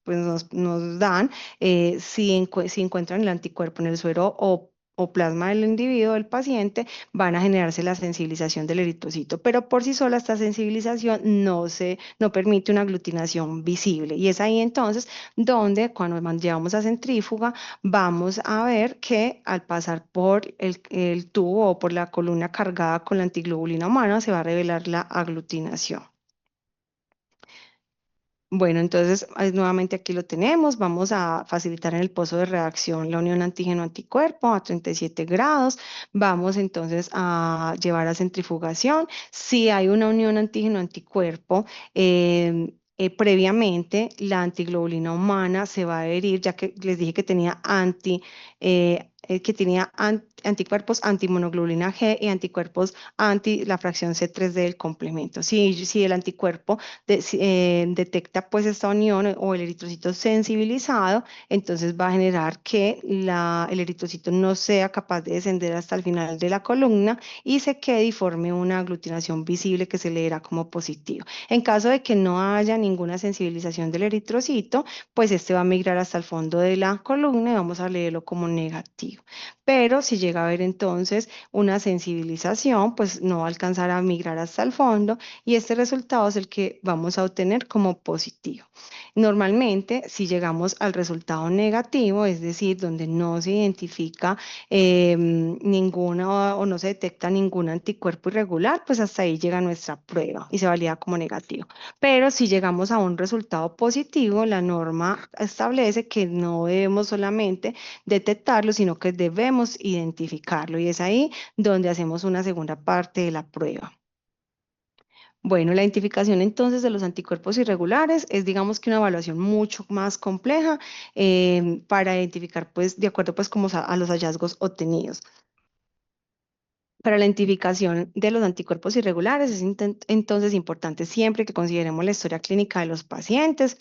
pues nos dan, si encuentran el anticuerpo en el suero o plasma del individuo, del paciente, van a generarse la sensibilización del eritrocito, pero por sí sola esta sensibilización no permite una aglutinación visible. Y es ahí entonces donde cuando llevamos a centrífuga vamos a ver que al pasar por el tubo o por la columna cargada con la antiglobulina humana se va a revelar la aglutinación. Bueno, entonces nuevamente aquí lo tenemos. Vamos a facilitar en el pozo de reacción la unión antígeno-anticuerpo a 37 grados. Vamos entonces a llevar a centrifugación. Si hay una unión antígeno-anticuerpo, previamente la antiglobulina humana se va a adherir, ya que les dije que tenía anticuerpos antimonoglobulina G y anticuerpos anti la fracción C3D del complemento. Si el anticuerpo detecta pues esta unión o el eritrocito sensibilizado, entonces va a generar que el eritrocito no sea capaz de descender hasta el final de la columna y se quede y forme una aglutinación visible que se leerá como positivo. En caso de que no haya ninguna sensibilización del eritrocito, pues este va a migrar hasta el fondo de la columna y vamos a leerlo como negativo. Pero si llega a haber entonces una sensibilización, pues no va a alcanzar a migrar hasta el fondo y este resultado es el que vamos a obtener como positivo. Normalmente, si llegamos al resultado negativo, es decir, donde no se identifica ninguna o no se detecta ningún anticuerpo irregular, pues hasta ahí llega nuestra prueba y se valida como negativo. Pero si llegamos a un resultado positivo, la norma establece que no debemos solamente detectarlo, sino que debemos identificarlo y es ahí donde hacemos una segunda parte de la prueba. Bueno, la identificación entonces de los anticuerpos irregulares es, digamos que una evaluación mucho más compleja para identificar, pues, de acuerdo, pues, como a los hallazgos obtenidos. Para la identificación de los anticuerpos irregulares es entonces importante siempre que consideremos la historia clínica de los pacientes,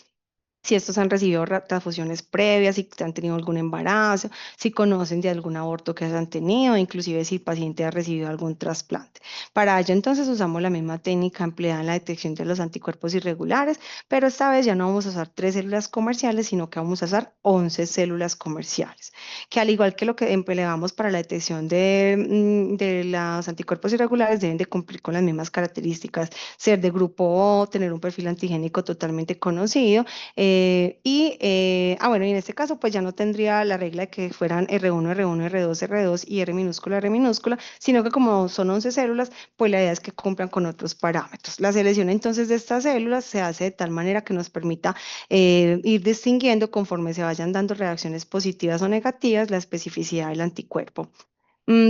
si estos han recibido transfusiones previas, si han tenido algún embarazo, si conocen de algún aborto que hayan tenido, inclusive si el paciente ha recibido algún trasplante. Para ello entonces usamos la misma técnica empleada en la detección de los anticuerpos irregulares, pero esta vez ya no vamos a usar 3 células comerciales, sino que vamos a usar 11 células comerciales, que al igual que lo que empleamos para la detección de los anticuerpos irregulares, deben de cumplir con las mismas características, ser de grupo O, tener un perfil antigénico totalmente conocido, bueno, y en este caso, pues ya no tendría la regla de que fueran R1, R1, R2, R2 y R minúscula, sino que como son 11 células, pues la idea es que cumplan con otros parámetros. La selección entonces de estas células se hace de tal manera que nos permita ir distinguiendo conforme se vayan dando reacciones positivas o negativas la especificidad del anticuerpo.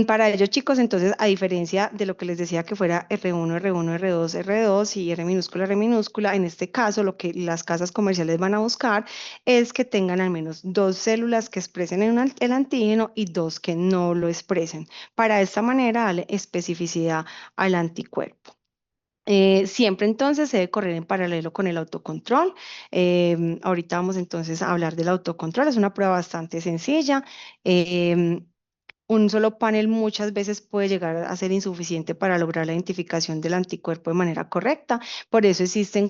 Para ellos, chicos, entonces, a diferencia de lo que les decía que fuera R1, R1, R2, R2 y R minúscula, en este caso lo que las casas comerciales van a buscar es que tengan al menos 2 células que expresen el antígeno y 2 que no lo expresen. Para esta manera, darle especificidad al anticuerpo. Siempre entonces se debe correr en paralelo con el autocontrol. Ahorita vamos entonces a hablar del autocontrol. Es una prueba bastante sencilla. Em, un solo panel muchas veces puede llegar a ser insuficiente para lograr la identificación del anticuerpo de manera correcta. Por eso existen,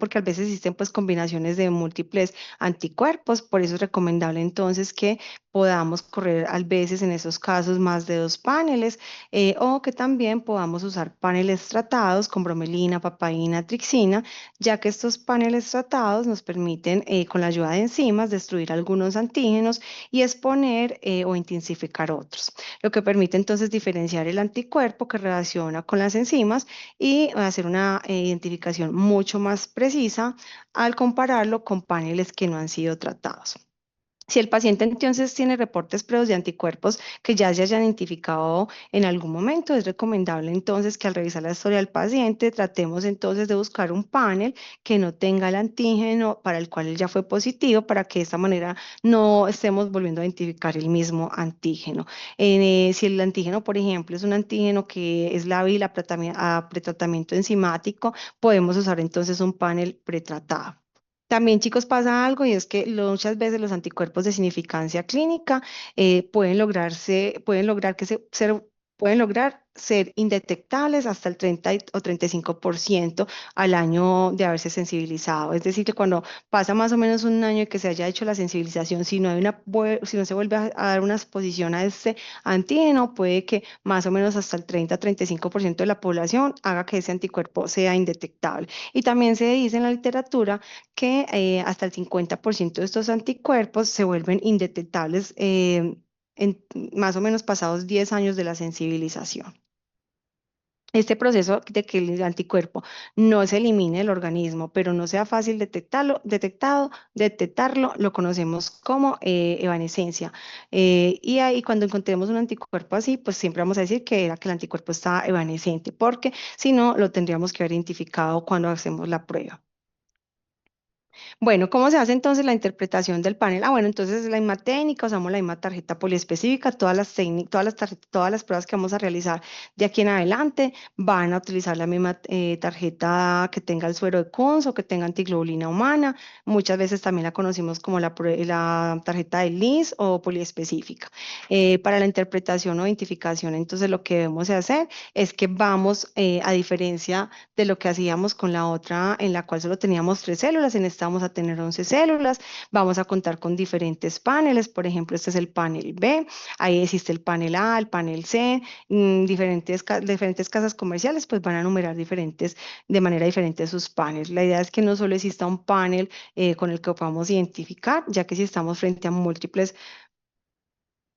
porque a veces existen pues combinaciones de múltiples anticuerpos. Por eso es recomendable entonces que podamos correr a veces en esos casos más de 2 paneles o que también podamos usar paneles tratados con bromelina, papaína, trixina, ya que estos paneles tratados nos permiten con la ayuda de enzimas destruir algunos antígenos y exponer o intensificar otros, lo que permite entonces diferenciar el anticuerpo que relaciona con las enzimas y hacer una identificación mucho más precisa al compararlo con paneles que no han sido tratados. Si el paciente entonces tiene reportes previos de anticuerpos que ya se hayan identificado en algún momento, es recomendable entonces que al revisar la historia del paciente tratemos entonces de buscar un panel que no tenga el antígeno para el cual él ya fue positivo, para que de esta manera no estemos volviendo a identificar el mismo antígeno. Si el antígeno, por ejemplo, es un antígeno que es lábil a pretratamiento enzimático, podemos usar entonces un panel pretratado. También, chicos, pasa algo y es que muchas veces los anticuerpos de significancia clínica pueden lograr pueden lograr ser indetectables hasta el 30 o 35% al año de haberse sensibilizado. Es decir, que cuando pasa más o menos un año que se haya hecho la sensibilización, si no se vuelve a dar una exposición a este antígeno, puede que más o menos hasta el 30 o 35% de la población haga que ese anticuerpo sea indetectable. Y también se dice en la literatura que hasta el 50% de estos anticuerpos se vuelven indetectables en más o menos pasados 10 años de la sensibilización. Este proceso de que el anticuerpo no se elimine del organismo, pero no sea fácil detectarlo, lo conocemos como evanescencia. Y ahí cuando encontremos un anticuerpo así, pues siempre vamos a decir que era que el anticuerpo estaba evanescente, porque si no, lo tendríamos que haber identificado cuando hacemos la prueba. Bueno, ¿cómo se hace entonces la interpretación del panel? Ah, bueno, entonces es la misma técnica, usamos la misma tarjeta poliespecífica, todas las pruebas que vamos a realizar de aquí en adelante van a utilizar la misma tarjeta que tenga el suero de Kunz o que tenga antiglobulina humana. Muchas veces también la conocimos como la tarjeta de Liz o poliespecífica. Para la interpretación o identificación, entonces lo que debemos de hacer es que vamos, a diferencia de lo que hacíamos con la otra, en la cual solo teníamos 3 células, en esta vamos a tener 11 células, vamos a contar con diferentes paneles, por ejemplo, este es el panel B, ahí existe el panel A, el panel C, diferentes casas comerciales pues van a numerar de manera diferente sus paneles. La idea es que no solo exista un panel con el que podamos identificar, ya que si estamos frente a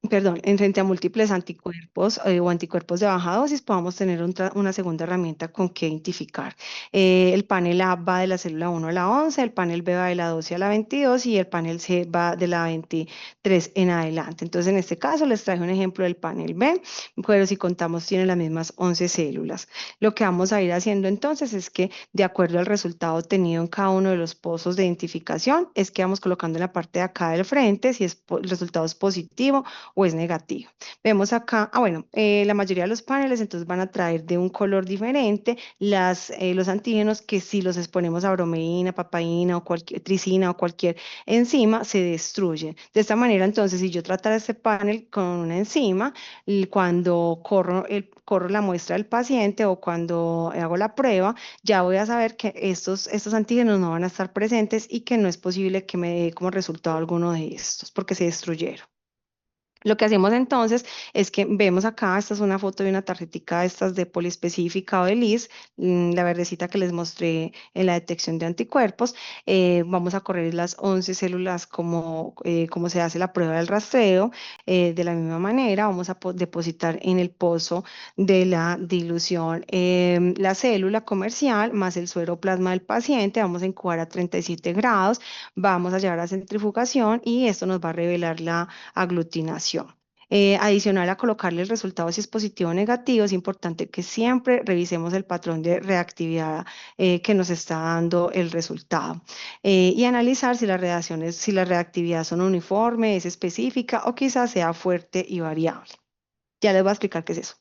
en frente a múltiples anticuerpos o anticuerpos de baja dosis, podamos tener una segunda herramienta con que identificar. El panel A va de la célula 1 a la 11, el panel B va de la 12 a la 22 y el panel C va de la 23 en adelante. Entonces, en este caso, les traje un ejemplo del panel B, pero si contamos, tiene las mismas 11 células. Lo que vamos a ir haciendo entonces es que, de acuerdo al resultado obtenido en cada uno de los pozos de identificación, es que vamos colocando en la parte de acá del frente si el resultado es positivo o es negativo. Vemos acá, bueno, la mayoría de los paneles entonces van a traer de un color diferente los antígenos que si los exponemos a bromeína, papaína o cualquier tricina o cualquier enzima se destruyen. De esta manera entonces si yo tratara este panel con una enzima, cuando corro la muestra del paciente o cuando hago la prueba, ya voy a saber que estos antígenos no van a estar presentes y que no es posible que me dé como resultado alguno de estos porque se destruyeron. Lo que hacemos entonces es que vemos acá, esta es una foto de una tarjetica de estas de poliespecífica o de Liz, la verdecita que les mostré en la detección de anticuerpos. Vamos a correr las 11 células como se hace la prueba del rastreo. De la misma manera, vamos a depositar en el pozo de la dilución la célula comercial más el suero plasma del paciente. Vamos a incubar a 37 grados, vamos a llevar a centrifugación y esto nos va a revelar la aglutinación. Adicional a colocarle el resultado si es positivo o negativo, es importante que siempre revisemos el patrón de reactividad que nos está dando el resultado y analizar si la reactividad son uniforme, es específica o quizás sea fuerte y variable. Ya les voy a explicar qué es eso.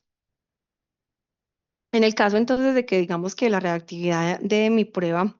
En el caso entonces de que digamos que la reactividad de mi prueba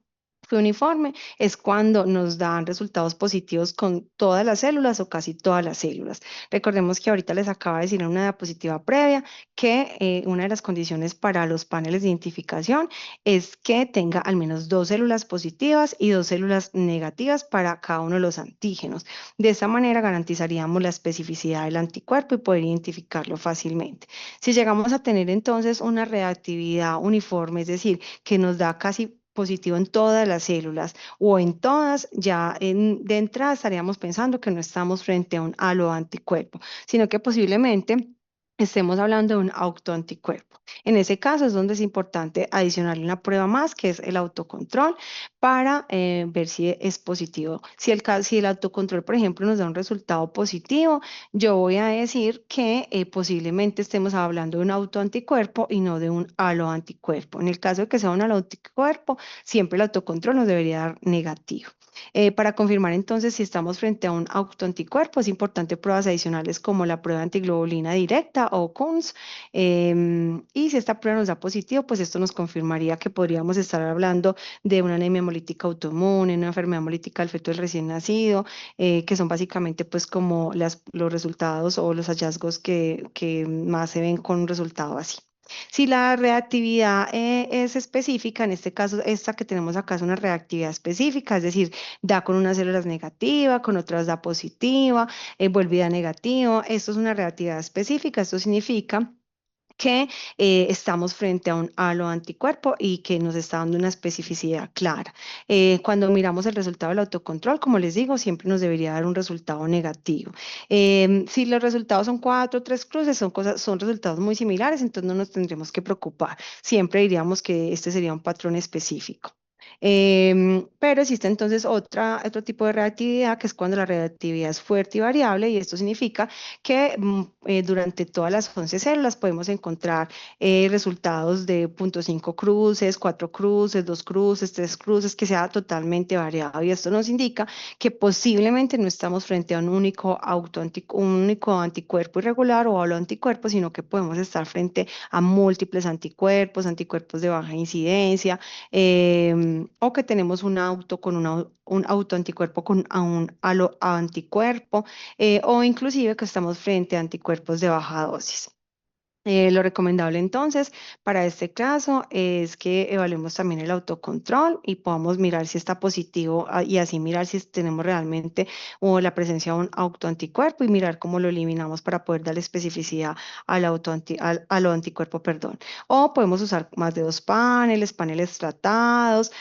fue uniforme, es cuando nos dan resultados positivos con todas las células o casi todas las células. Recordemos que ahorita les acaba de decir en una diapositiva previa que una de las condiciones para los paneles de identificación es que tenga al menos 2 células positivas y 2 células negativas para cada uno de los antígenos. De esta manera garantizaríamos la especificidad del anticuerpo y poder identificarlo fácilmente. Si llegamos a tener entonces una reactividad uniforme, es decir, que nos da casi positivo en todas las células o en todas, de entrada estaríamos pensando que no estamos frente a un halo anticuerpo, sino que posiblemente estemos hablando de un autoanticuerpo. En ese caso es donde es importante adicionarle una prueba más, que es el autocontrol, para ver si es positivo. Si el autocontrol, por ejemplo, nos da un resultado positivo, yo voy a decir que posiblemente estemos hablando de un autoanticuerpo y no de un haloanticuerpo. En el caso de que sea un haloanticuerpo, siempre el autocontrol nos debería dar negativo. Para confirmar entonces si estamos frente a un autoanticuerpo, es importante pruebas adicionales como la prueba antiglobulina directa o CUNS. Y si esta prueba nos da positivo, pues esto nos confirmaría que podríamos estar hablando de una anemia hemolítica autoinmune, una enfermedad hemolítica del feto del recién nacido, que son básicamente pues como los resultados o los hallazgos que más se ven con un resultado así. Si la reactividad es específica, en este caso, esta que tenemos acá es una reactividad específica, es decir, da con unas células negativa, con otras da positiva, vuelve y da negativo. Esto es una reactividad específica, esto significa que estamos frente a un halo anticuerpo y que nos está dando una especificidad clara. Cuando miramos el resultado del autocontrol, como les digo, siempre nos debería dar un resultado negativo. Si los resultados son 4 o 3 cruces, son resultados muy similares, entonces no nos tendremos que preocupar. Siempre diríamos que este sería un patrón específico. Pero existe entonces otro tipo de reactividad, que es cuando la reactividad es fuerte y variable, y esto significa que durante todas las 11 células podemos encontrar resultados de 0,5 cruces, 4 cruces, 2 cruces, 3 cruces, que sea totalmente variado. Y esto nos indica que posiblemente no estamos frente a un único anticuerpo irregular o anticuerpo, sino que podemos estar frente a múltiples anticuerpos, anticuerpos de baja incidencia, o que tenemos un autoanticuerpo con a un anticuerpo, o inclusive que estamos frente a anticuerpos de baja dosis. Lo recomendable entonces para este caso es que evaluemos también el autocontrol y podamos mirar si está positivo, y así mirar si tenemos realmente o la presencia de un autoanticuerpo y mirar cómo lo eliminamos para poder darle especificidad a lo anticuerpo, perdón. O podemos usar más de 2 paneles tratados,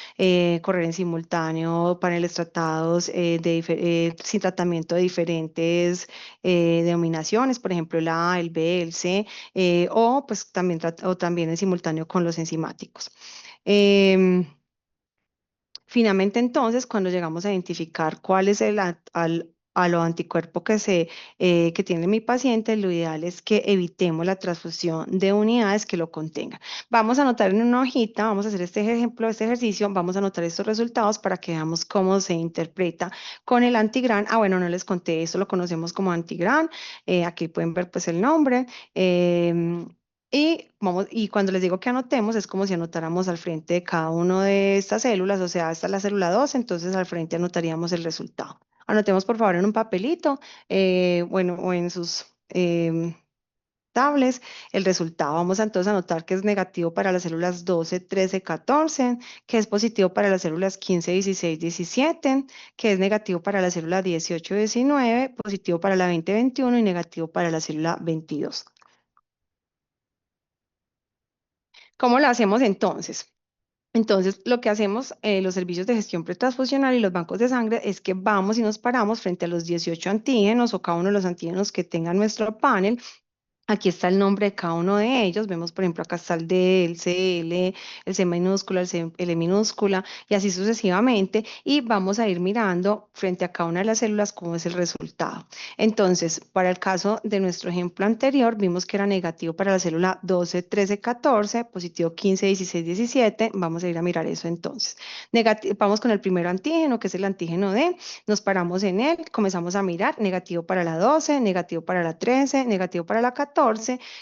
correr en simultáneo paneles tratados sin tratamiento de diferentes denominaciones, por ejemplo el A, el B, el C, o pues también en simultáneo con los enzimáticos. Em, Finalmente, entonces, cuando llegamos a identificar cuál es a lo anticuerpo que tiene mi paciente, lo ideal es que evitemos la transfusión de unidades que lo contengan. Vamos a anotar en una hojita, vamos a hacer este ejemplo, este ejercicio, vamos a anotar estos resultados para que veamos cómo se interpreta con el antigran. Ah, bueno, no les conté, esto lo conocemos como antigran. Aquí pueden ver pues el nombre. Y cuando les digo que anotemos, es como si anotáramos al frente de cada una de estas células, o sea, esta es la célula 2, entonces al frente anotaríamos el resultado. Anotemos por favor en un papelito, bueno, o en sus tablets el resultado. Vamos a entonces anotar que es negativo para las células 12, 13, 14, que es positivo para las células 15, 16, 17, que es negativo para la célula 18, 19, positivo para la 20, 21 y negativo para la célula 22. ¿Cómo lo hacemos entonces? Entonces, lo que hacemos los servicios de gestión pretransfusional y los bancos de sangre es que vamos y nos paramos frente a los 18 antígenos o cada uno de los antígenos que tenga nuestro panel. Aquí está el nombre de cada uno de ellos. Vemos, por ejemplo, acá está el D, el C, el C minúscula, L minúscula, y así sucesivamente. Y vamos a ir mirando frente a cada una de las células cómo es el resultado. Entonces, para el caso de nuestro ejemplo anterior, vimos que era negativo para la célula 12, 13, 14, positivo 15, 16, 17. Vamos a ir a mirar eso entonces. Vamos con el primer antígeno, que es el antígeno D. Nos paramos en él, comenzamos a mirar, negativo para la 12, negativo para la 13, negativo para la 14.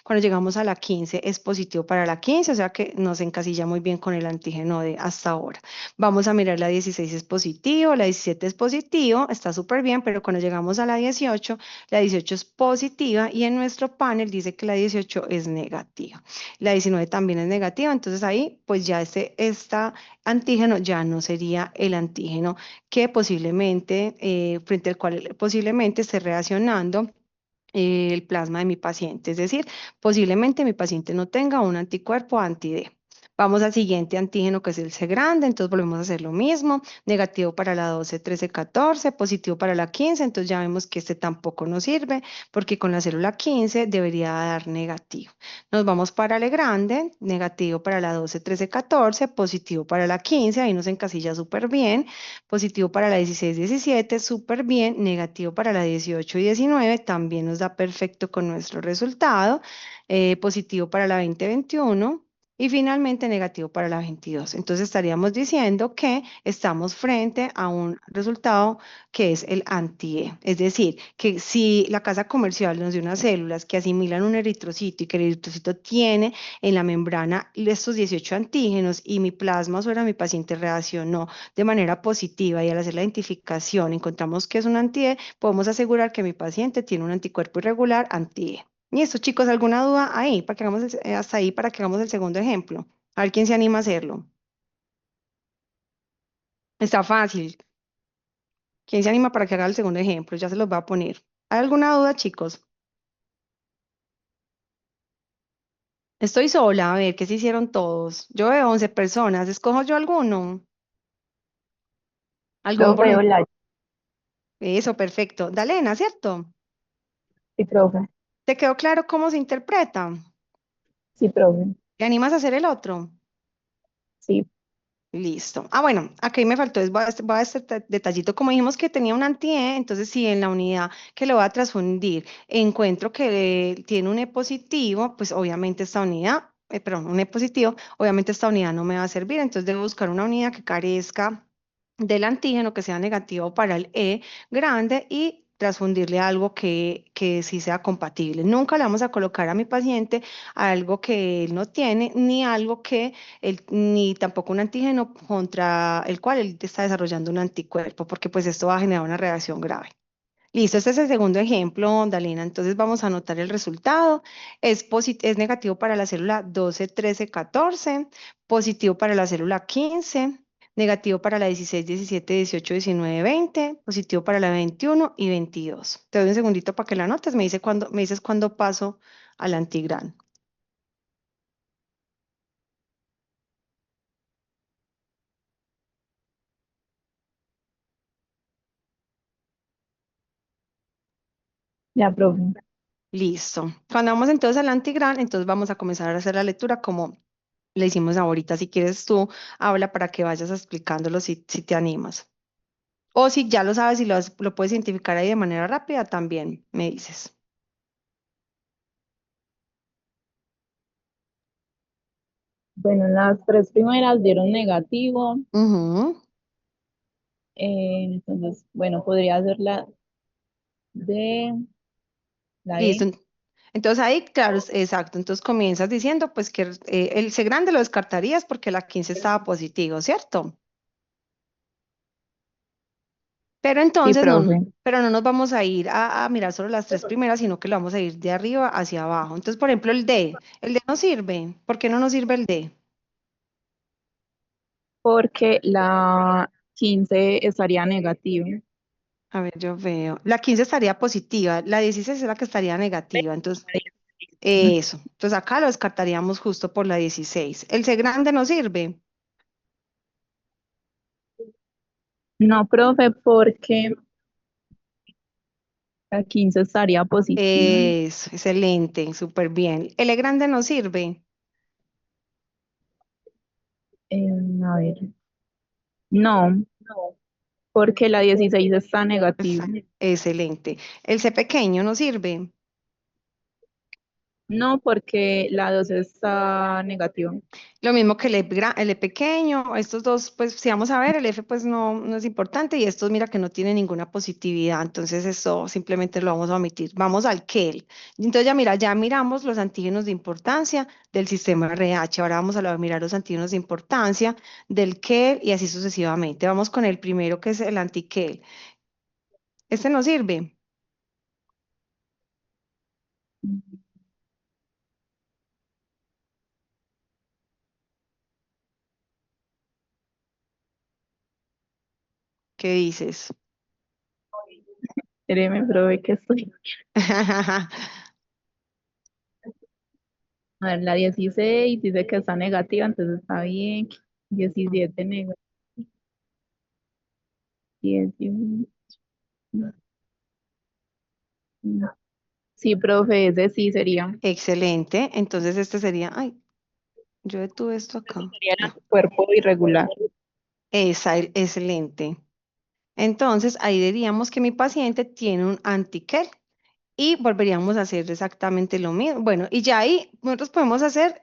Cuando llegamos a la 15 es positivo para la 15, o sea que nos encasilla muy bien con el antígeno de hasta ahora. Vamos a mirar la 16, es positivo, la 17 es positivo, está súper bien, pero cuando llegamos a la 18 es positiva y en nuestro panel dice que la 18 es negativa. La 19 también es negativa, entonces ahí pues ya esta antígeno ya no sería el antígeno que posiblemente, frente al cual posiblemente esté reaccionando el plasma de mi paciente. Es decir, posiblemente mi paciente no tenga un anticuerpo anti-D. Vamos al siguiente antígeno que es el C grande, entonces volvemos a hacer lo mismo, negativo para la 12, 13, 14, positivo para la 15, entonces ya vemos que este tampoco nos sirve porque con la célula 15 debería dar negativo. Nos vamos para el grande, negativo para la 12, 13, 14, positivo para la 15, ahí nos encasilla súper bien, positivo para la 16, 17, súper bien, negativo para la 18 y 19, también nos da perfecto con nuestro resultado, positivo para la 20, 21 y finalmente negativo para la 22. Entonces estaríamos diciendo que estamos frente a un resultado que es el anti-E. Es decir, que si la casa comercial nos dio unas células que asimilan un eritrocito y que el eritrocito tiene en la membrana estos 18 antígenos y mi plasma sobre mi paciente reaccionó de manera positiva y al hacer la identificación encontramos que es un anti-E, podemos asegurar que mi paciente tiene un anticuerpo irregular anti-E. Y esto, chicos, ¿alguna duda ahí? Para que hagamos hasta ahí para que hagamos el segundo ejemplo. A ver quién se anima a hacerlo. Está fácil. ¿Quién se anima para que haga el segundo ejemplo? Ya se los voy a poner. ¿Hay alguna duda, chicos? Estoy sola, a ver, ¿qué se hicieron todos? Yo veo 11 personas. ¿Escojo yo alguno? ¿Algún Profe, voluntario? hola. Eso, perfecto. Dalena, ¿cierto? Sí, profe. ¿Te quedó claro cómo se interpreta? Sí, profe. ¿Te animas a hacer el otro? Sí. Listo. Ah, bueno, aquí me faltó, voy a este detallito. Como dijimos que tenía un anti-E, entonces si en la unidad que lo voy a transfundir encuentro que tiene un E positivo, pues obviamente esta unidad, perdón, un E positivo, obviamente esta unidad no me va a servir, entonces debo buscar una unidad que carezca del antígeno que sea negativo para el E grande y transfundirle algo que sí sea compatible. Nunca le vamos a colocar a mi paciente algo que él no tiene, ni algo que ni tampoco un antígeno contra el cual él está desarrollando un anticuerpo, porque pues esto va a generar una reacción grave. Listo, este es el segundo ejemplo, Dalina. Entonces vamos a anotar el resultado. Es negativo para la célula 12, 13, 14, positivo para la célula 15, negativo para la 16, 17, 18, 19, 20, positivo para la 21 y 22. Te doy un segundito para que la anotes. Me dices cuándo paso al antigrán. Ya, profe. Listo. Cuando vamos entonces al antigrán, entonces vamos a comenzar a hacer la lectura como le hicimos ahorita. Si quieres tú, habla para que vayas explicándolo si te animas. O si ya lo sabes y lo puedes identificar ahí de manera rápida, también me dices. Bueno, las tres primeras dieron negativo. Ujú. Entonces, bueno, podría ser la D, la Listo. E. Entonces ahí, claro, exacto. Entonces comienzas diciendo pues que el C grande lo descartarías porque la 15 estaba positivo, ¿cierto? Pero Sí, entonces no, profe. pero no nos vamos a ir a mirar solo las tres primeras, sino que lo vamos a ir de arriba hacia abajo. Entonces, por ejemplo, el D no sirve. ¿Por qué no nos sirve el D? Porque la 15 estaría negativa. A ver, yo veo. La 15 estaría positiva, la 16 es la que estaría negativa. Entonces, eso. Entonces acá lo descartaríamos justo por la 16. El C grande no sirve. No, profe, porque la 15 estaría positiva. Eso, excelente, súper bien. El E grande no sirve. Eh, a ver. No, porque la 16 está negativa. Excelente. El C pequeño no sirve. No, porque la 2 está negativa. Lo mismo que el E pequeño, estos dos, pues si vamos a ver, el F pues no es importante y estos mira que no tiene ninguna positividad, entonces eso simplemente lo vamos a omitir. Vamos al KEL. Entonces ya mira, ya miramos los antígenos de importancia del sistema RH, ahora vamos a mirar los antígenos de importancia del KEL y así sucesivamente. Vamos con el primero que es el anti-KEL. Este no sirve. ¿Qué dices? Créeme, profe, que estoy. A ver, la 16 dice que está negativa, entonces está bien. 17 negativa. 18. Sí, profe, ese sí sería. Excelente. Entonces este sería, ay, yo detuve esto Ese acá. sería el Ya. anticuerpo irregular. Excelente. Entonces ahí diríamos que mi paciente tiene un antiquel y volveríamos a hacer exactamente lo mismo. Bueno, y ya ahí nosotros podemos hacer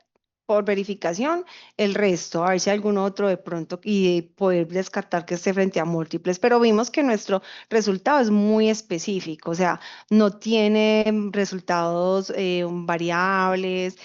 por verificación el resto, a ver si hay algún otro de pronto y poder descartar que esté frente a múltiples, pero vimos que nuestro resultado es muy específico, o sea, no tiene resultados variables,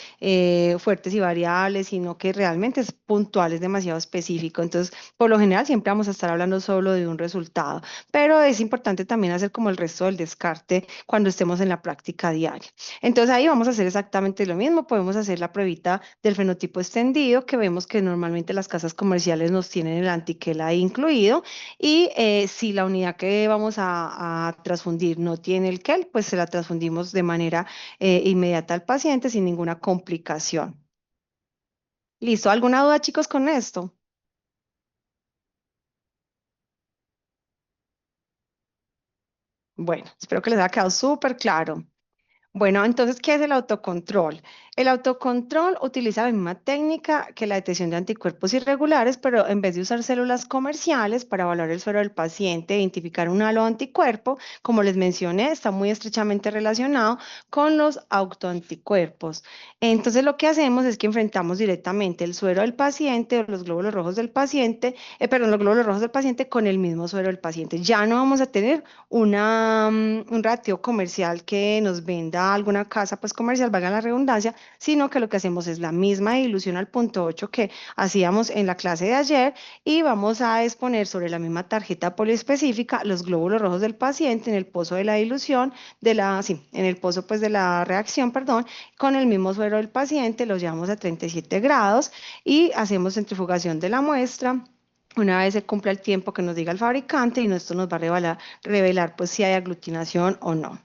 fuertes y variables, sino que realmente es puntual, es demasiado específico. Entonces, por lo general, siempre vamos a estar hablando solo de un resultado, pero es importante también hacer como el resto del descarte cuando estemos en la práctica diaria. Entonces ahí vamos a hacer exactamente lo mismo, podemos hacer la pruebita del fenotipo extendido, que vemos que normalmente las casas comerciales nos tienen el antiquel ahí incluido, y si la unidad que vamos a transfundir no tiene el QUEL, pues se la transfundimos de manera inmediata al paciente sin ninguna complicación. ¿Listo? ¿Alguna duda, chicos, con esto? Bueno, espero que les haya quedado súper claro. Bueno, entonces, ¿qué es el autocontrol? El autocontrol utiliza la misma técnica que la detección de anticuerpos irregulares, pero en vez de usar células comerciales para evaluar el suero del paciente e identificar un halo anticuerpo, como les mencioné, está muy estrechamente relacionado con los autoanticuerpos. Entonces, lo que hacemos es que enfrentamos directamente el suero del paciente o los glóbulos rojos del paciente, perdón, los glóbulos rojos del paciente con el mismo suero del paciente. Ya no vamos a tener un ratio comercial que nos venda alguna casa pues comercial, valga la redundancia, sino que lo que hacemos es la misma dilución al punto 8 que hacíamos en la clase de ayer y vamos a exponer sobre la misma tarjeta poliespecífica los glóbulos rojos del paciente en el pozo de la dilución, sí, en el pozo pues de la reacción, perdón, con el mismo suero del paciente, lo llevamos a 37 grados y hacemos centrifugación de la muestra. Una vez se cumpla el tiempo que nos diga el fabricante y esto nos va a revelar pues si hay aglutinación o no.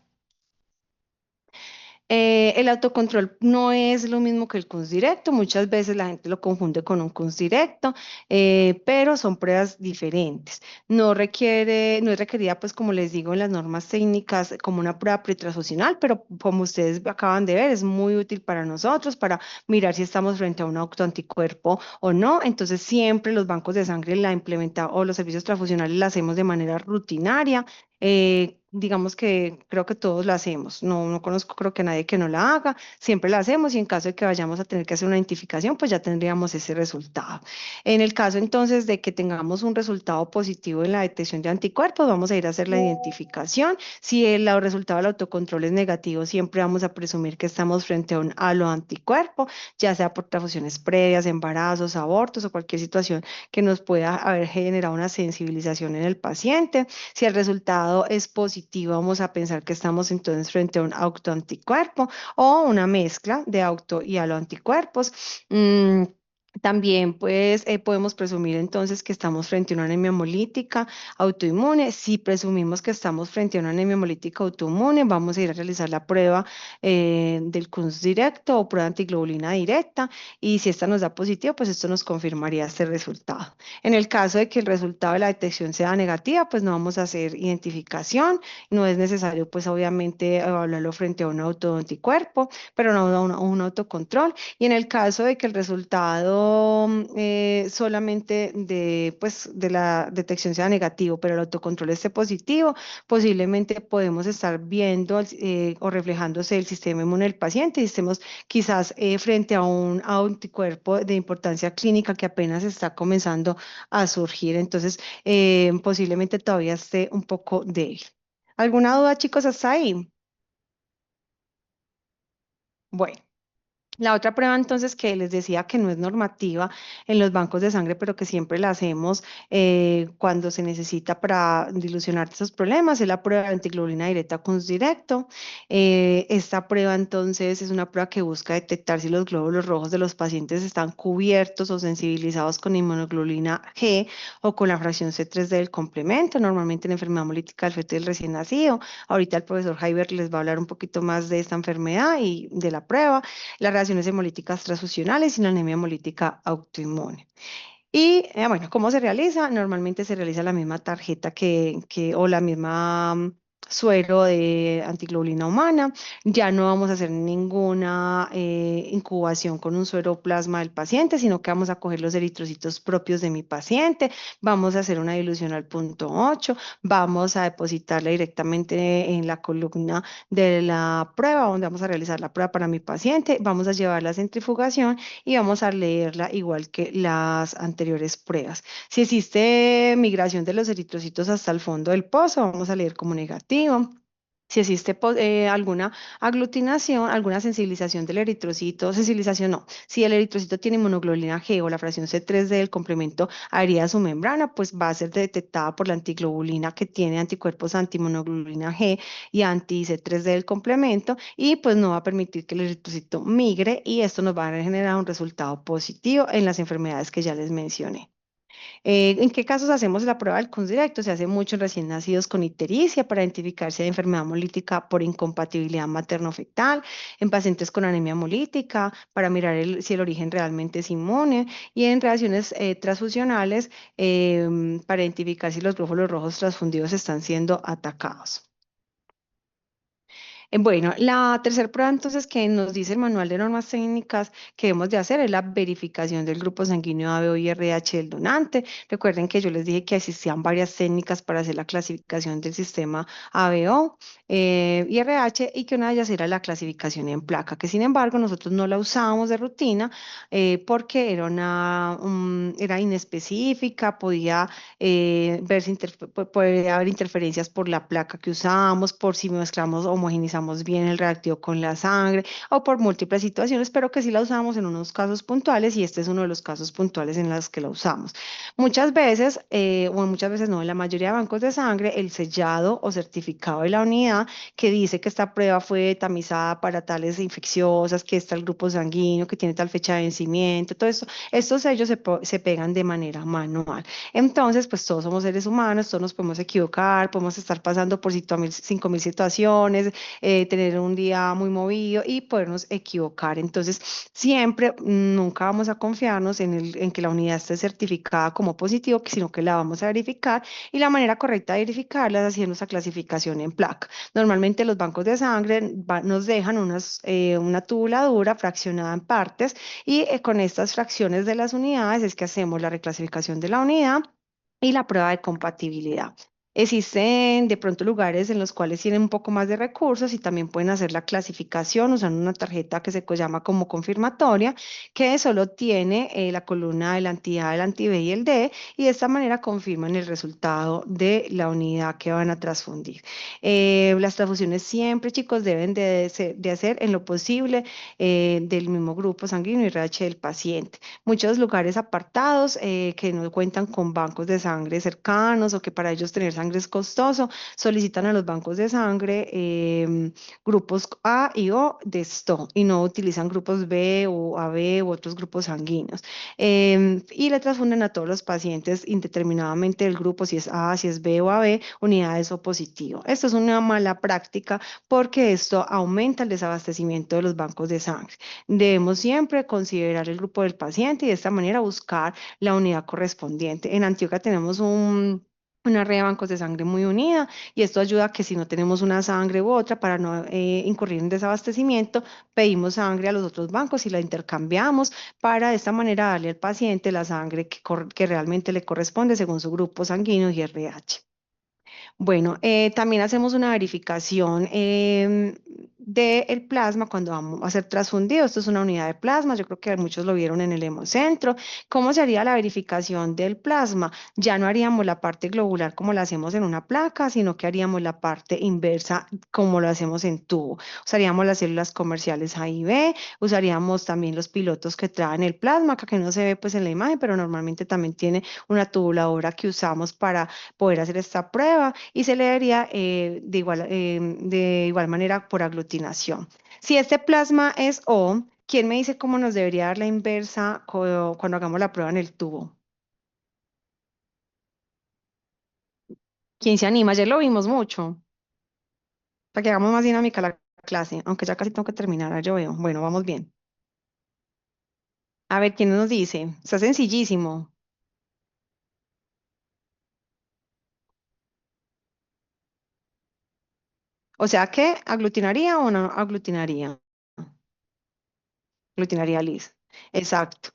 El autocontrol no es lo mismo que el Kunst directo, muchas veces la gente lo confunde con un Kunst directo, pero son pruebas diferentes. No es requerida, pues como les digo, en las normas técnicas como una prueba pretransfusional, pero como ustedes acaban de ver, es muy útil para nosotros, para mirar si estamos frente a un autoanticuerpo o no. Entonces siempre los bancos de sangre la implementan o los servicios transfusionales la hacemos de manera rutinaria. Digamos que creo que todos la hacemos, no conozco creo que nadie que no la haga, siempre la hacemos y en caso de que vayamos a tener que hacer una identificación, pues ya tendríamos ese resultado. En el caso entonces de que tengamos un resultado positivo en la detección de anticuerpos, vamos a ir a hacer la identificación. Si el resultado del autocontrol es negativo, siempre vamos a presumir que estamos frente a un halo anticuerpo, ya sea por transfusiones previas, embarazos, abortos o cualquier situación que nos pueda haber generado una sensibilización en el paciente. Si el resultado es positivo, vamos a pensar que estamos entonces frente a un autoanticuerpo o una mezcla de auto y aloanticuerpos. También pues podemos presumir entonces que estamos frente a una anemia hemolítica autoinmune. Si presumimos que estamos frente a una anemia hemolítica autoinmune, vamos a ir a realizar la prueba del Kunst directo o prueba antiglobulina directa y si esta nos da positivo, pues esto nos confirmaría este resultado. En el caso de que el resultado de la detección sea negativa, pues no vamos a hacer identificación, no es necesario pues obviamente evaluarlo frente a un autoanticuerpo, pero no a un autocontrol. Y en el caso de que el resultado solamente de la detección sea negativo, pero el autocontrol esté positivo, posiblemente podemos estar viendo o reflejándose el sistema inmune del paciente y estemos quizás frente a un anticuerpo de importancia clínica que apenas está comenzando a surgir. Entonces, posiblemente todavía esté un poco débil. ¿Alguna duda, chicos, hasta ahí? Bueno. La otra prueba entonces que les decía que no es normativa en los bancos de sangre, pero que siempre la hacemos cuando se necesita para dilucionar esos problemas, es la prueba de antiglobulina directa Kunst directo. Esta prueba entonces es una prueba que busca detectar si los glóbulos rojos de los pacientes están cubiertos o sensibilizados con inmunoglobulina G o con la fracción C3D del complemento, normalmente en enfermedad hemolítica del feto y del recién nacido. Ahorita el profesor Jaiber les va a hablar un poquito más de esta enfermedad y de la prueba. La reacción alteraciones hemolíticas transfusionales y una anemia hemolítica autoinmune. Y bueno, ¿cómo se realiza? Normalmente se realiza la misma tarjeta o la misma suero de antiglobulina humana. Ya no vamos a hacer ninguna incubación con un suero plasma del paciente, sino que vamos a coger los eritrocitos propios de mi paciente, vamos a hacer una dilución al punto 8, vamos a depositarla directamente en la columna de la prueba, donde vamos a realizar la prueba para mi paciente, vamos a llevar la centrifugación y vamos a leerla igual que las anteriores pruebas. Si existe migración de los eritrocitos hasta el fondo del pozo, vamos a leer como negativo. Si existe alguna aglutinación, alguna sensibilización del eritrocito, sensibilización no. Si el eritrocito tiene inmunoglobulina G o la fracción C3D del complemento adherida a su membrana, pues va a ser detectada por la antiglobulina que tiene anticuerpos anti-inmunoglobulina G y anti-C3D del complemento y pues no va a permitir que el eritrocito migre y esto nos va a generar un resultado positivo en las enfermedades que ya les mencioné. ¿En qué casos hacemos la prueba del CUNS directo? Se hace mucho en recién nacidos con ictericia para identificar si hay enfermedad hemolítica por incompatibilidad materno-fetal, en pacientes con anemia hemolítica para mirar si el origen realmente es inmune y en reacciones transfusionales para identificar si los glóbulos rojos transfundidos están siendo atacados. Bueno, la tercera prueba entonces que nos dice el manual de normas técnicas que debemos de hacer es la verificación del grupo sanguíneo ABO y RH del donante. Recuerden que yo les dije que existían varias técnicas para hacer la clasificación del sistema ABO y RH y que una de ellas era la clasificación en placa, que sin embargo nosotros no la usábamos de rutina porque era inespecífica, podía puede haber interferencias por la placa que usamos, por si mezclamos, homogenizamos bien el reactivo con la sangre o por múltiples situaciones, pero que sí la usamos en unos casos puntuales y este es uno de los casos puntuales en los que la usamos. Muchas veces, o muchas veces no, en la mayoría de bancos de sangre, el sellado o certificado de la unidad que dice que esta prueba fue tamizada para tales infecciosas, que está el grupo sanguíneo, que tiene tal fecha de vencimiento, todo eso, estos sellos se pegan de manera manual. Entonces, pues todos somos seres humanos, todos nos podemos equivocar, podemos estar pasando por 5.000 situaciones, tener un día muy movido y podernos equivocar. Entonces, siempre, nunca vamos a confiarnos en que la unidad esté certificada como positivo, sino que la vamos a verificar y la manera correcta de verificarla es haciendo esa clasificación en placa. Normalmente los bancos de sangre nos dejan una tubuladura fraccionada en partes y con estas fracciones de las unidades es que hacemos la reclasificación de la unidad y la prueba de compatibilidad. Existen de pronto lugares en los cuales tienen un poco más de recursos y también pueden hacer la clasificación usando una tarjeta que se llama como confirmatoria, que solo tiene la columna de la entidad del anti-B y el D, y de esta manera confirman el resultado de la unidad que van a transfundir. Las transfusiones siempre, chicos, deben de hacer en lo posible del mismo grupo sanguíneo y RH del paciente. Muchos lugares apartados que no cuentan con bancos de sangre cercanos o que para ellos tener sangre es costoso, solicitan a los bancos de sangre grupos A y O de STO y no utilizan grupos B o AB u otros grupos sanguíneos. Y le transfunden a todos los pacientes indeterminadamente del grupo, si es A, si es B o AB, unidades O positivo. Esto es una mala práctica porque esto aumenta el desabastecimiento de los bancos de sangre. Debemos siempre considerar el grupo del paciente y de esta manera buscar la unidad correspondiente. En Antioquia tenemos una red de bancos de sangre muy unida y esto ayuda a que si no tenemos una sangre u otra para no incurrir en desabastecimiento, pedimos sangre a los otros bancos y la intercambiamos para de esta manera darle al paciente la sangre que realmente le corresponde según su grupo sanguíneo y RH. Bueno, también hacemos una verificación del plasma cuando vamos a ser transfundido. Esto es una unidad de plasma, yo creo que muchos lo vieron en el hemocentro. ¿Cómo se haría la verificación del plasma? Ya no haríamos la parte globular como la hacemos en una placa, sino que haríamos la parte inversa como lo hacemos en tubo. Usaríamos las células comerciales A y B, usaríamos también los pilotos que traen el plasma, que no se ve pues en la imagen, pero normalmente también tiene una tubuladora que usamos para poder hacer esta prueba y se le daría de igual manera por aglutinación. Si este plasma es O, ¿quién me dice cómo nos debería dar la inversa cuando hagamos la prueba en el tubo? ¿Quién se anima? Ayer lo vimos mucho, para que hagamos más dinámica la clase, aunque ya casi tengo que terminar, yo veo. Bueno, vamos bien. A ver, ¿quién nos dice? Está sencillísimo. O sea, ¿qué? ¿Aglutinaría o no aglutinaría? Glutinaria Liz. Exacto.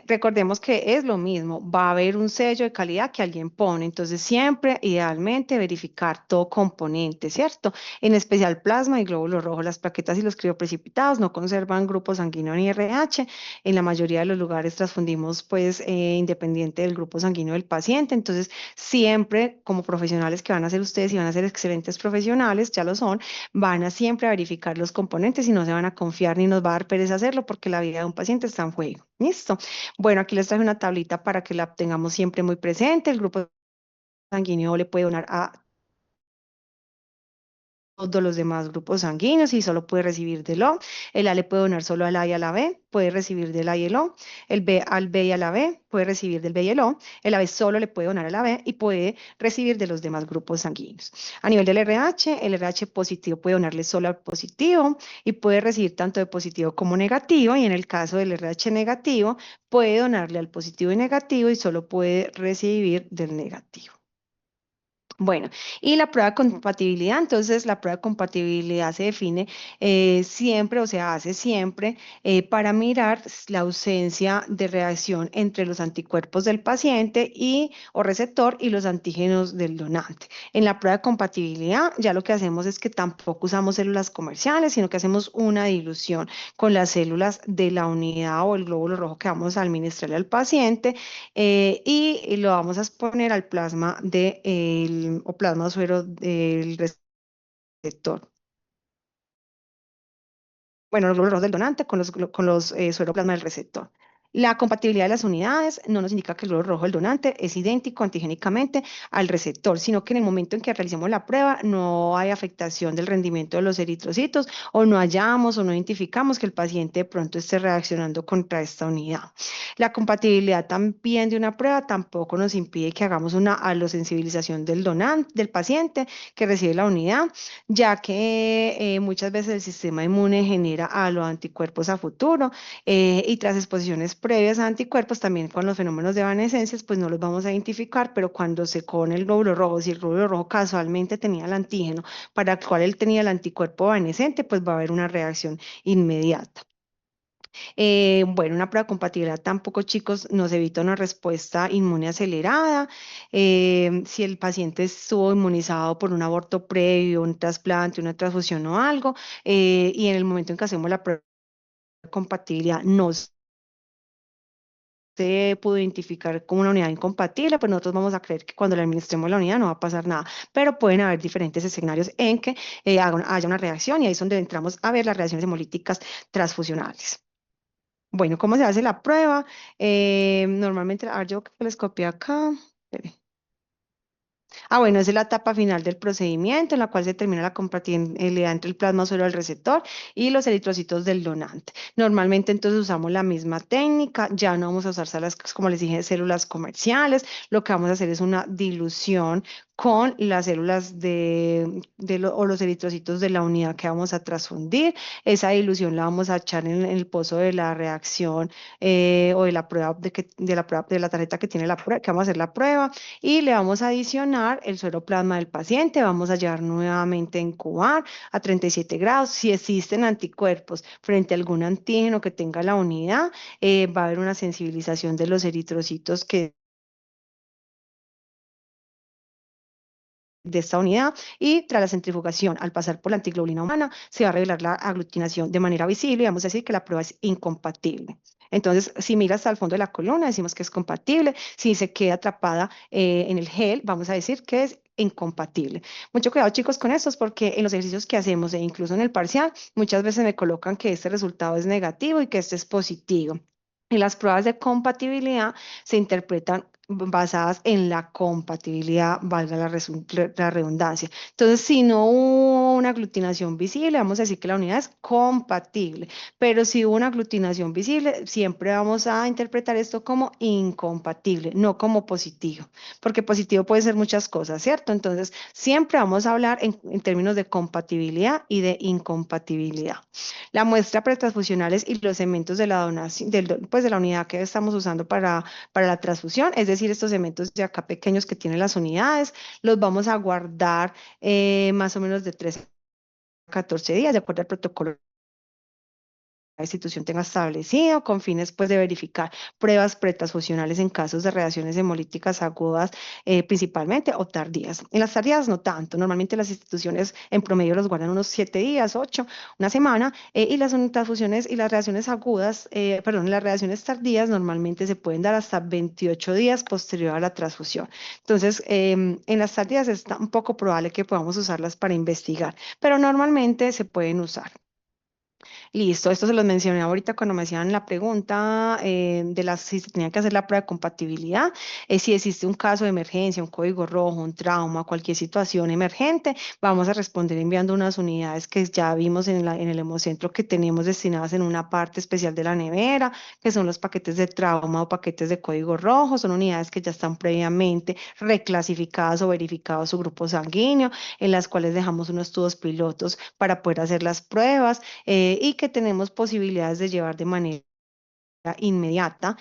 Recordemos que es lo mismo, va a haber un sello de calidad que alguien pone, entonces siempre, idealmente, verificar todo componente, ¿cierto? En especial plasma y glóbulos rojos, las plaquetas y los crioprecipitados no conservan grupo sanguíneo ni RH, en la mayoría de los lugares transfundimos, pues, independiente del grupo sanguíneo del paciente, entonces siempre, como profesionales que van a ser ustedes y van a ser excelentes profesionales, ya lo son, van a siempre a verificar los componentes y no se van a confiar ni nos va a dar pereza hacerlo porque la vida de un paciente está en juego. ¿Listo? Bueno, aquí les traje una tablita para que la tengamos siempre muy presente. El grupo sanguíneo le puede donar a todos los demás grupos sanguíneos y solo puede recibir del O. El A le puede donar solo al A y a la B, puede recibir del A y el O. El B al B y a la B, puede recibir del B y el O. El AB solo le puede donar a la B y puede recibir de los demás grupos sanguíneos. A nivel del RH, el RH positivo puede donarle solo al positivo y puede recibir tanto de positivo como negativo. Y en el caso del RH negativo, puede donarle al positivo y negativo y solo puede recibir del negativo. Bueno, y la prueba de compatibilidad, entonces la prueba de compatibilidad se define siempre o se hace siempre para mirar la ausencia de reacción entre los anticuerpos del paciente y o receptor y los antígenos del donante. En la prueba de compatibilidad ya lo que hacemos es que tampoco usamos células comerciales, sino que hacemos una dilución con las células de la unidad o el glóbulo rojo que vamos a administrarle al paciente y lo vamos a exponer al plasma o plasma suero del receptor. Bueno, los glóbulos rojos del donante con los sueroplasma del receptor. La compatibilidad de las unidades no nos indica que el glóbulo rojo del donante es idéntico antigénicamente al receptor, sino que en el momento en que realicemos la prueba no hay afectación del rendimiento de los eritrocitos o no hallamos o no identificamos que el paciente de pronto esté reaccionando contra esta unidad. La compatibilidad también de una prueba tampoco nos impide que hagamos una alosensibilización del donante, del paciente que recibe la unidad, ya que muchas veces el sistema inmune genera a los anticuerpos a futuro y tras exposiciones previas a anticuerpos, también con los fenómenos de evanescencias, pues no los vamos a identificar, pero cuando se con el glóbulo rojo, si el glóbulo rojo casualmente tenía el antígeno para el cual él tenía el anticuerpo evanescente, pues va a haber una reacción inmediata. Bueno, una prueba de compatibilidad tampoco, chicos, nos evita una respuesta inmune acelerada. Si el paciente estuvo inmunizado por un aborto previo, un trasplante, una transfusión o algo, y en el momento en que hacemos la prueba de compatibilidad no se pudo identificar como una unidad incompatible, pues nosotros vamos a creer que cuando le administremos la unidad no va a pasar nada, pero pueden haber diferentes escenarios en que haya una reacción y ahí es donde entramos a ver las reacciones hemolíticas transfusionales. Bueno, ¿cómo se hace la prueba? Normalmente, a ver, yo que les copié acá. Espere. Bueno, esa es la etapa final del procedimiento en la cual se determina la compatibilidad entre el plasma suero del receptor y los eritrocitos del donante. Normalmente entonces usamos la misma técnica, ya no vamos a usar salas, como les dije, células comerciales, lo que vamos a hacer es una dilución con las células o los eritrocitos de la unidad que vamos a transfundir. Esa dilución la vamos a echar en el pozo de la reacción o de la prueba de la tarjeta que tiene la prueba, que vamos a hacer la prueba y le vamos a adicionar el sueroplasma del paciente, vamos a llevar nuevamente a incubar a 37 grados. Si existen anticuerpos frente a algún antígeno que tenga la unidad, va a haber una sensibilización de los eritrocitos de esta unidad y tras la centrifugación, al pasar por la antiglobulina humana, se va a revelar la aglutinación de manera visible y vamos a decir que la prueba es incompatible. Entonces, si mira hasta el fondo de la columna, decimos que es compatible. Si se queda atrapada en el gel, vamos a decir que es incompatible. Mucho cuidado, chicos, con estos, porque en los ejercicios que hacemos e incluso en el parcial, muchas veces me colocan que este resultado es negativo y que este es positivo. Y las pruebas de compatibilidad se interpretan basadas en la compatibilidad, valga la redundancia. Entonces, si no hubo una aglutinación visible, vamos a decir que la unidad es compatible, pero si hubo una aglutinación visible, siempre vamos a interpretar esto como incompatible, no como positivo, porque positivo puede ser muchas cosas, ¿cierto? Entonces, siempre vamos a hablar en términos de compatibilidad y de incompatibilidad. La muestra pretransfusionales y los elementos de la donación, pues de la unidad que estamos usando para la transfusión, es decir, estos elementos de acá pequeños que tienen las unidades, los vamos a guardar más o menos de 13 a 14 días, de acuerdo al protocolo la institución tenga establecido, con fines pues, de verificar pruebas pretransfusionales en casos de reacciones hemolíticas agudas principalmente o tardías. En las tardías no tanto, normalmente las instituciones en promedio los guardan unos 7 días, 8, una semana, y las transfusiones y las reacciones agudas, perdón, las reacciones tardías normalmente se pueden dar hasta 28 días posterior a la transfusión. Entonces, en las tardías es un poco probable que podamos usarlas para investigar, pero normalmente se pueden usar. Listo, esto se los mencioné ahorita cuando me hacían la pregunta de si se tenía que hacer la prueba de compatibilidad, si existe un caso de emergencia, un código rojo, un trauma, cualquier situación emergente, vamos a responder enviando unas unidades que ya vimos en el hemocentro que tenemos destinadas en una parte especial de la nevera, que son los paquetes de trauma o paquetes de código rojo, son unidades que ya están previamente reclasificadas o verificados su grupo sanguíneo, en las cuales dejamos unos tubos pilotos para poder hacer las pruebas y que tenemos posibilidades de llevar de manera inmediata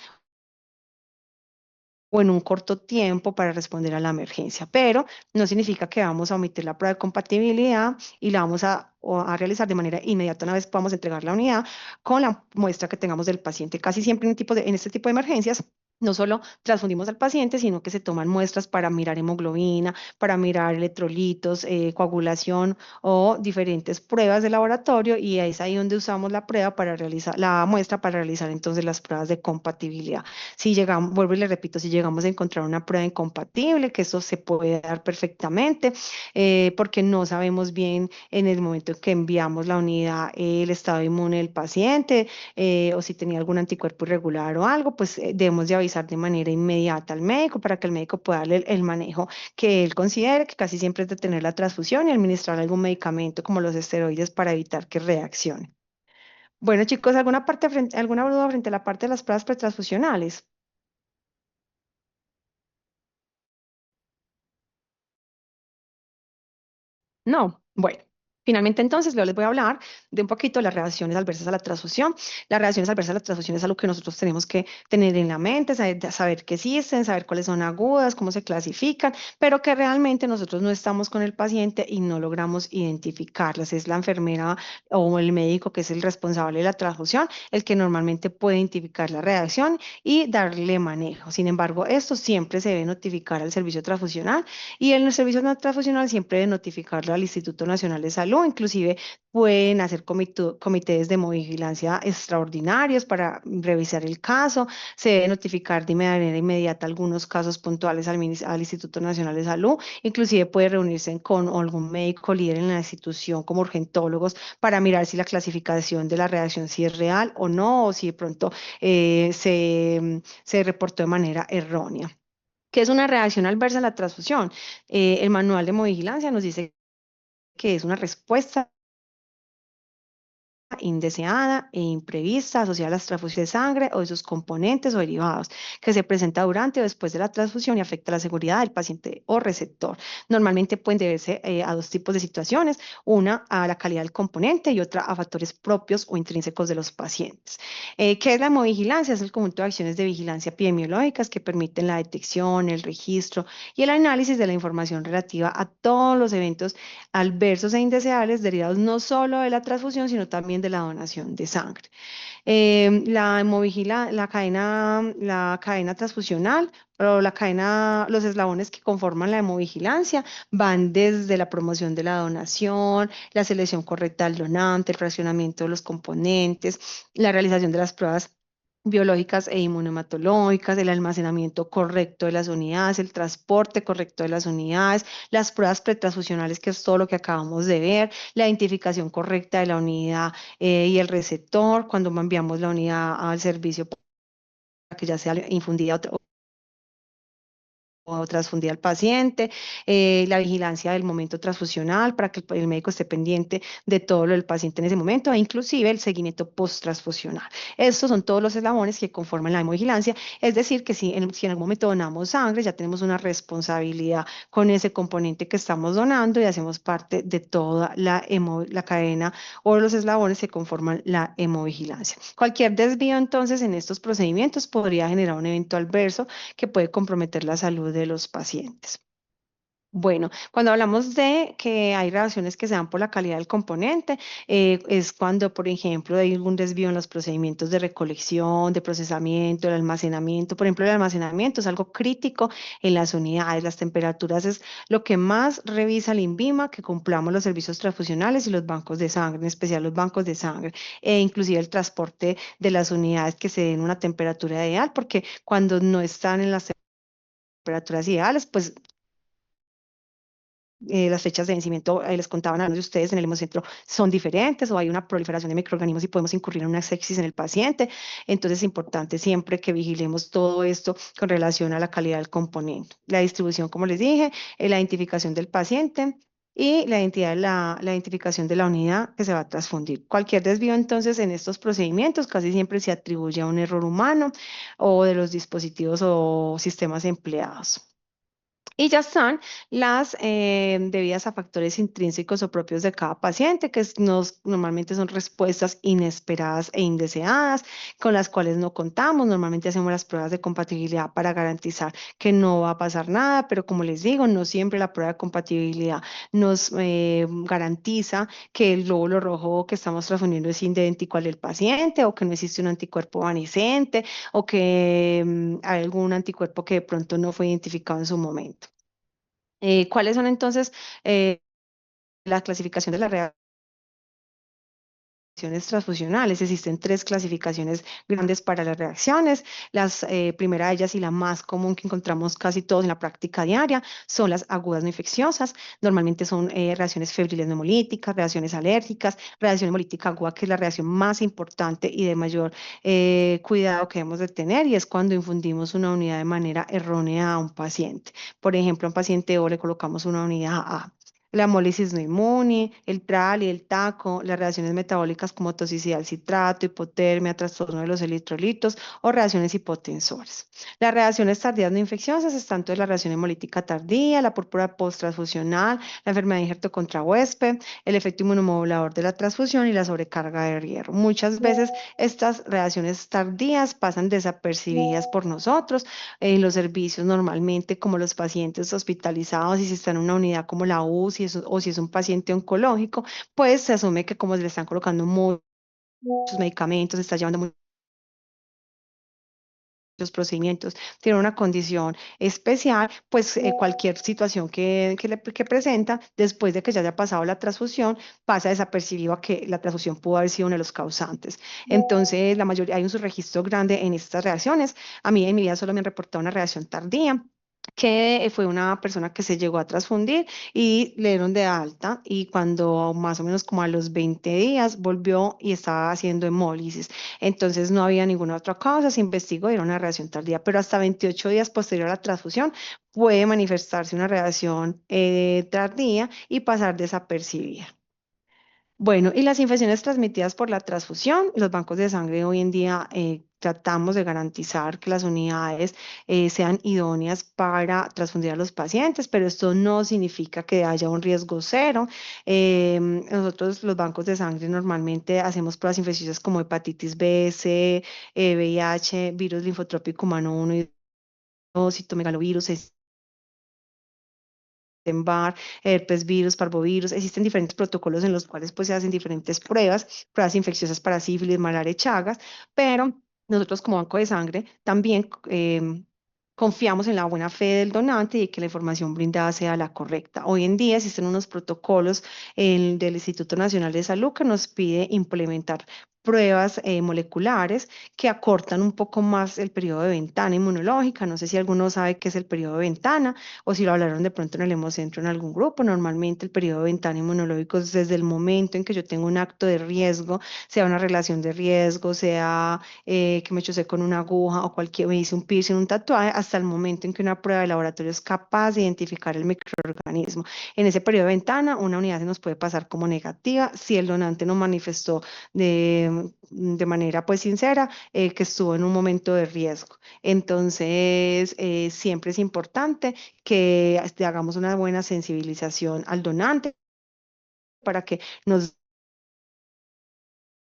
o en un corto tiempo para responder a la emergencia, pero no significa que vamos a omitir la prueba de compatibilidad y la vamos a realizar de manera inmediata una vez podamos entregar la unidad con la muestra que tengamos del paciente. Casi siempre en este tipo de emergencias no solo transfundimos al paciente, sino que se toman muestras para mirar hemoglobina, para mirar electrolitos, coagulación o diferentes pruebas de laboratorio y es ahí donde usamos la prueba para realizar la muestra para realizar entonces las pruebas de compatibilidad. Si llegamos, vuelvo y le repito, si llegamos a encontrar una prueba incompatible, que eso se puede dar perfectamente, porque no sabemos bien en el momento en que enviamos la unidad el estado inmune del paciente o si tenía algún anticuerpo irregular o algo, pues debemos de avisar de manera inmediata al médico para que el médico pueda darle el manejo que él considere, que casi siempre es detener la transfusión y administrar algún medicamento como los esteroides para evitar que reaccione. Bueno, chicos, ¿alguna duda frente a la parte de las pruebas pretransfusionales? No, bueno. Finalmente, entonces, yo les voy a hablar de un poquito de las reacciones adversas a la transfusión. Las reacciones adversas a la transfusión es algo que nosotros tenemos que tener en la mente, saber que existen, saber cuáles son agudas, cómo se clasifican, pero que realmente nosotros no estamos con el paciente y no logramos identificarlas. Es la enfermera o el médico que es el responsable de la transfusión, el que normalmente puede identificar la reacción y darle manejo. Sin embargo, esto siempre se debe notificar al servicio transfusional y en el servicio transfusional siempre debe notificarlo al Instituto Nacional de Salud, inclusive pueden hacer comités de vigilancia extraordinarios para revisar el caso, se debe notificar de manera inmediata algunos casos puntuales al Instituto Nacional de Salud, inclusive puede reunirse con algún médico líder en la institución como urgentólogos para mirar si la clasificación de la reacción si es real o no, o si de pronto se reportó de manera errónea. ¿Qué es una reacción adversa a la transfusión? El manual de hemovigilancia nos dice que es una respuesta indeseada e imprevista asociada a las transfusiones de sangre o de sus componentes o derivados, que se presenta durante o después de la transfusión y afecta la seguridad del paciente o receptor. Normalmente pueden deberse a dos tipos de situaciones, una a la calidad del componente y otra a factores propios o intrínsecos de los pacientes. ¿Qué es la hemovigilancia? Es el conjunto de acciones de vigilancia epidemiológicas que permiten la detección, el registro y el análisis de la información relativa a todos los eventos adversos e indeseables derivados no solo de la transfusión, sino también de la donación de sangre. La cadena transfusional o los eslabones que conforman la hemovigilancia van desde la promoción de la donación, la selección correcta del donante, el fraccionamiento de los componentes, la realización de las pruebas biológicas e inmunohematológicas, el almacenamiento correcto de las unidades, el transporte correcto de las unidades, las pruebas pretransfusionales, que es todo lo que acabamos de ver, la identificación correcta de la unidad y el receptor cuando enviamos la unidad al servicio para que ya sea infundida o transfundir al paciente, la vigilancia del momento transfusional para que el médico esté pendiente de todo lo del paciente en ese momento e inclusive el seguimiento post-transfusional. Estos son todos los eslabones que conforman la hemovigilancia, es decir, que si en algún momento donamos sangre, ya tenemos una responsabilidad con ese componente que estamos donando y hacemos parte de toda la cadena o los eslabones que conforman la hemovigilancia. Cualquier desvío entonces en estos procedimientos podría generar un evento adverso que puede comprometer la salud de los pacientes. Bueno, cuando hablamos de que hay reacciones que se dan por la calidad del componente, es cuando, por ejemplo, hay algún desvío en los procedimientos de recolección, de procesamiento, de almacenamiento. Por ejemplo, el almacenamiento es algo crítico en las unidades. Las temperaturas es lo que más revisa el INVIMA, que cumplamos los servicios transfusionales y los bancos de sangre, en especial los bancos de sangre, e inclusive el transporte de las unidades que se den una temperatura ideal, porque cuando no están en las temperaturas ideales, pues las fechas de vencimiento, les contaban a algunos de ustedes en el hemocentro, son diferentes o hay una proliferación de microorganismos y podemos incurrir en una sepsis en el paciente. Entonces es importante siempre que vigilemos todo esto con relación a la calidad del componente. La distribución, como les dije, la identificación del paciente y la identificación de la unidad que se va a transfundir. Cualquier desvío entonces en estos procedimientos casi siempre se atribuye a un error humano o de los dispositivos o sistemas empleados. Y ya están las debidas a factores intrínsecos o propios de cada paciente, que normalmente son respuestas inesperadas e indeseadas, con las cuales no contamos. Normalmente hacemos las pruebas de compatibilidad para garantizar que no va a pasar nada, pero como les digo, no siempre la prueba de compatibilidad nos garantiza que el glóbulo rojo que estamos transfundiendo es idéntico al del paciente o que no existe un anticuerpo evanescente o que hay algún anticuerpo que de pronto no fue identificado en su momento. ¿Cuáles son entonces la clasificación de la reacciones transfusionales? Existen tres clasificaciones grandes para las reacciones. Las primera de ellas y la más común que encontramos casi todos en la práctica diaria son las agudas no infecciosas. Normalmente son reacciones febriles neumolíticas, reacciones alérgicas, reacción hemolítica aguda, que es la reacción más importante y de mayor cuidado que debemos de tener, y es cuando infundimos una unidad de manera errónea a un paciente. Por ejemplo, a un paciente O le colocamos una unidad A. La hemólisis no inmune, el TRAL y el TACO, las reacciones metabólicas como toxicidad al citrato, hipotermia, trastorno de los electrolitos o reacciones hipotensoras. Las reacciones tardías no infecciosas están toda la reacción hemolítica tardía, la púrpura post-transfusional, la enfermedad de injerto contra huésped, el efecto inmunomodulador de la transfusión y la sobrecarga de hierro. Muchas veces estas reacciones tardías pasan desapercibidas por nosotros en los servicios normalmente, como los pacientes hospitalizados, y si está en una unidad como la UCI o si es un paciente oncológico, pues se asume que como le están colocando muchos medicamentos, se está llevando muchos procedimientos, tiene una condición especial, pues cualquier situación que presenta después de que ya haya pasado la transfusión pasa desapercibido a que la transfusión pudo haber sido uno de los causantes. Entonces, la mayoría hay un subregistro grande en estas reacciones. A mí en mi vida solo me han reportado una reacción tardía, que fue una persona que se llegó a transfundir y le dieron de alta, y cuando más o menos como a los 20 días volvió y estaba haciendo hemólisis. Entonces no había ninguna otra causa, se investigó y era una reacción tardía, pero hasta 28 días posterior a la transfusión puede manifestarse una reacción tardía y pasar desapercibida. Bueno, y las infecciones transmitidas por la transfusión, los bancos de sangre hoy en día tratamos de garantizar que las unidades sean idóneas para transfundir a los pacientes, pero esto no significa que haya un riesgo cero. Nosotros, los bancos de sangre, normalmente hacemos pruebas infecciosas como hepatitis B, C, VIH, virus linfotrópico humano 1 y 2, citomegalovirus, Epstein-Barr, herpes virus, parvovirus. Existen diferentes protocolos en los cuales pues se hacen diferentes pruebas infecciosas para sífilis, malaria y chagas, pero nosotros como banco de sangre también confiamos en la buena fe del donante y que la información brindada sea la correcta. Hoy en día existen unos protocolos del Instituto Nacional de Salud que nos pide implementar pruebas moleculares que acortan un poco más el periodo de ventana inmunológica. No sé si alguno sabe qué es el periodo de ventana o si lo hablaron de pronto en el hemocentro en algún grupo. Normalmente el periodo de ventana inmunológico es desde el momento en que yo tengo un acto de riesgo, sea una relación de riesgo, sea que me chocé con una aguja o cualquier, me hice un piercing, un tatuaje, hasta el momento en que una prueba de laboratorio es capaz de identificar el microorganismo. En ese periodo de ventana, una unidad se nos puede pasar como negativa si el donante nos manifestó de manera pues sincera que estuvo en un momento de riesgo. Entonces, siempre es importante que hagamos una buena sensibilización al donante para que nos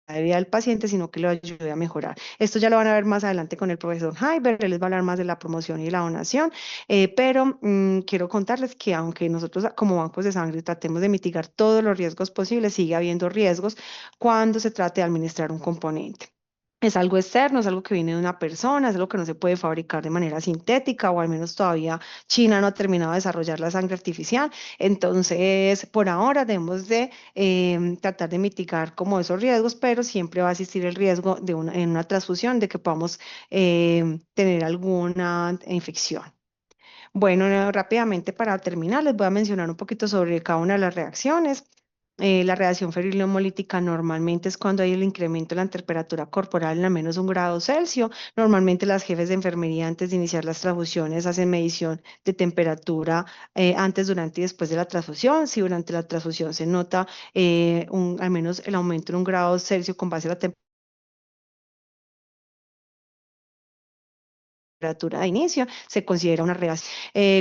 de vida del paciente, sino que lo ayude a mejorar. Esto ya lo van a ver más adelante con el profesor Heiber, él les va a hablar más de la promoción y la donación, pero quiero contarles que aunque nosotros como bancos de sangre tratemos de mitigar todos los riesgos posibles, sigue habiendo riesgos cuando se trate de administrar un componente. Es algo externo, es algo que viene de una persona, es algo que no se puede fabricar de manera sintética o al menos todavía China no ha terminado de desarrollar la sangre artificial. Entonces, por ahora debemos de tratar de mitigar como esos riesgos, pero siempre va a existir el riesgo de en una transfusión de que podamos tener alguna infección. Bueno, rápidamente para terminar, les voy a mencionar un poquito sobre cada una de las reacciones. La reacción ferilhemolítica normalmente es cuando hay el incremento de la temperatura corporal en al menos 1 grado Celsius. Normalmente las jefes de enfermería antes de iniciar las transfusiones hacen medición de temperatura antes, durante y después de la transfusión. Si durante la transfusión se nota al menos el aumento en 1 grado Celsius con base a la temperatura de inicio, se considera una reacción.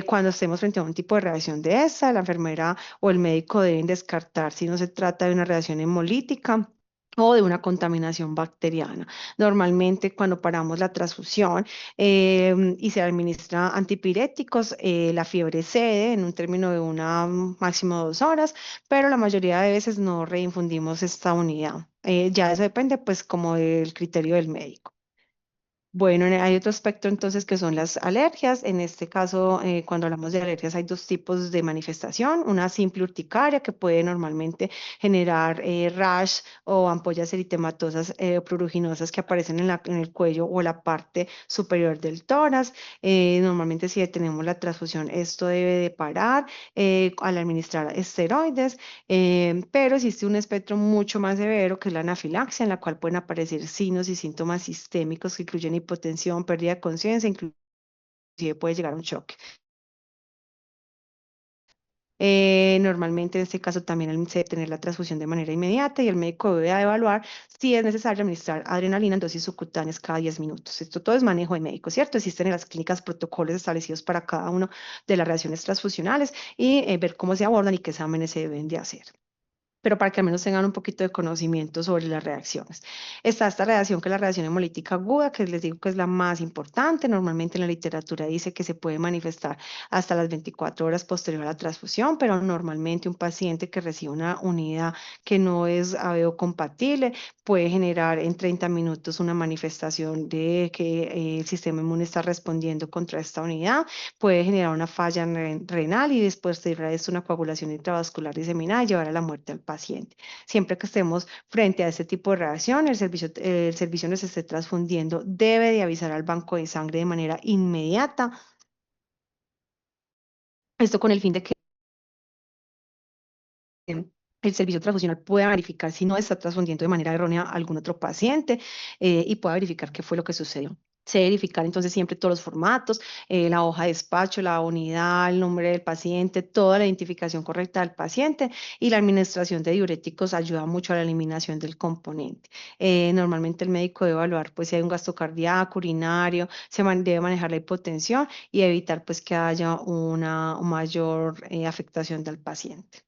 Cuando estemos frente a un tipo de reacción de esta, la enfermera o el médico deben descartar si no se trata de una reacción hemolítica o de una contaminación bacteriana. Normalmente cuando paramos la transfusión y se administra antipiréticos, la fiebre cede en un término de una máximo 2 horas, pero la mayoría de veces no reinfundimos esta unidad. Ya eso depende pues como del criterio del médico. Bueno, hay otro aspecto entonces que son las alergias. En este caso, cuando hablamos de alergias, hay dos tipos de manifestación. Una simple urticaria que puede normalmente generar rash o ampollas eritematosas pruriginosas que aparecen en el cuello o la parte superior del tórax. Normalmente si detenemos la transfusión, esto debe de parar al administrar esteroides, pero existe un espectro mucho más severo que es la anafilaxia, en la cual pueden aparecer signos y síntomas sistémicos que incluyen hipotensión, pérdida de conciencia, inclusive puede llegar a un choque. Normalmente en este caso también se debe tener la transfusión de manera inmediata y el médico debe evaluar si es necesario administrar adrenalina en dosis subcutáneas cada 10 minutos. Esto todo es manejo de médico, ¿cierto? Existen en las clínicas protocolos establecidos para cada una de las reacciones transfusionales y ver cómo se abordan y qué exámenes se deben de hacer, pero para que al menos tengan un poquito de conocimiento sobre las reacciones. Está esta reacción que es la reacción hemolítica aguda, que les digo que es la más importante. Normalmente en la literatura dice que se puede manifestar hasta las 24 horas posterior a la transfusión, pero normalmente un paciente que recibe una unidad que no es ABO compatible puede generar en 30 minutos una manifestación de que el sistema inmune está respondiendo contra esta unidad, puede generar una falla renal y después de esto una coagulación intravascular diseminada y llevar a la muerte al paciente. Siempre que estemos frente a este tipo de reacción, el servicio nos esté transfundiendo, debe de avisar al banco de sangre de manera inmediata. Esto con el fin de que el servicio transfusional pueda verificar si no está transfundiendo de manera errónea a algún otro paciente y pueda verificar qué fue lo que sucedió. Se debe verificar entonces siempre todos los formatos, la hoja de despacho, la unidad, el nombre del paciente, toda la identificación correcta del paciente y la administración de diuréticos ayuda mucho a la eliminación del componente. Normalmente el médico debe evaluar pues si hay un gasto cardíaco, urinario, debe manejar la hipotensión y evitar pues que haya una mayor afectación del paciente.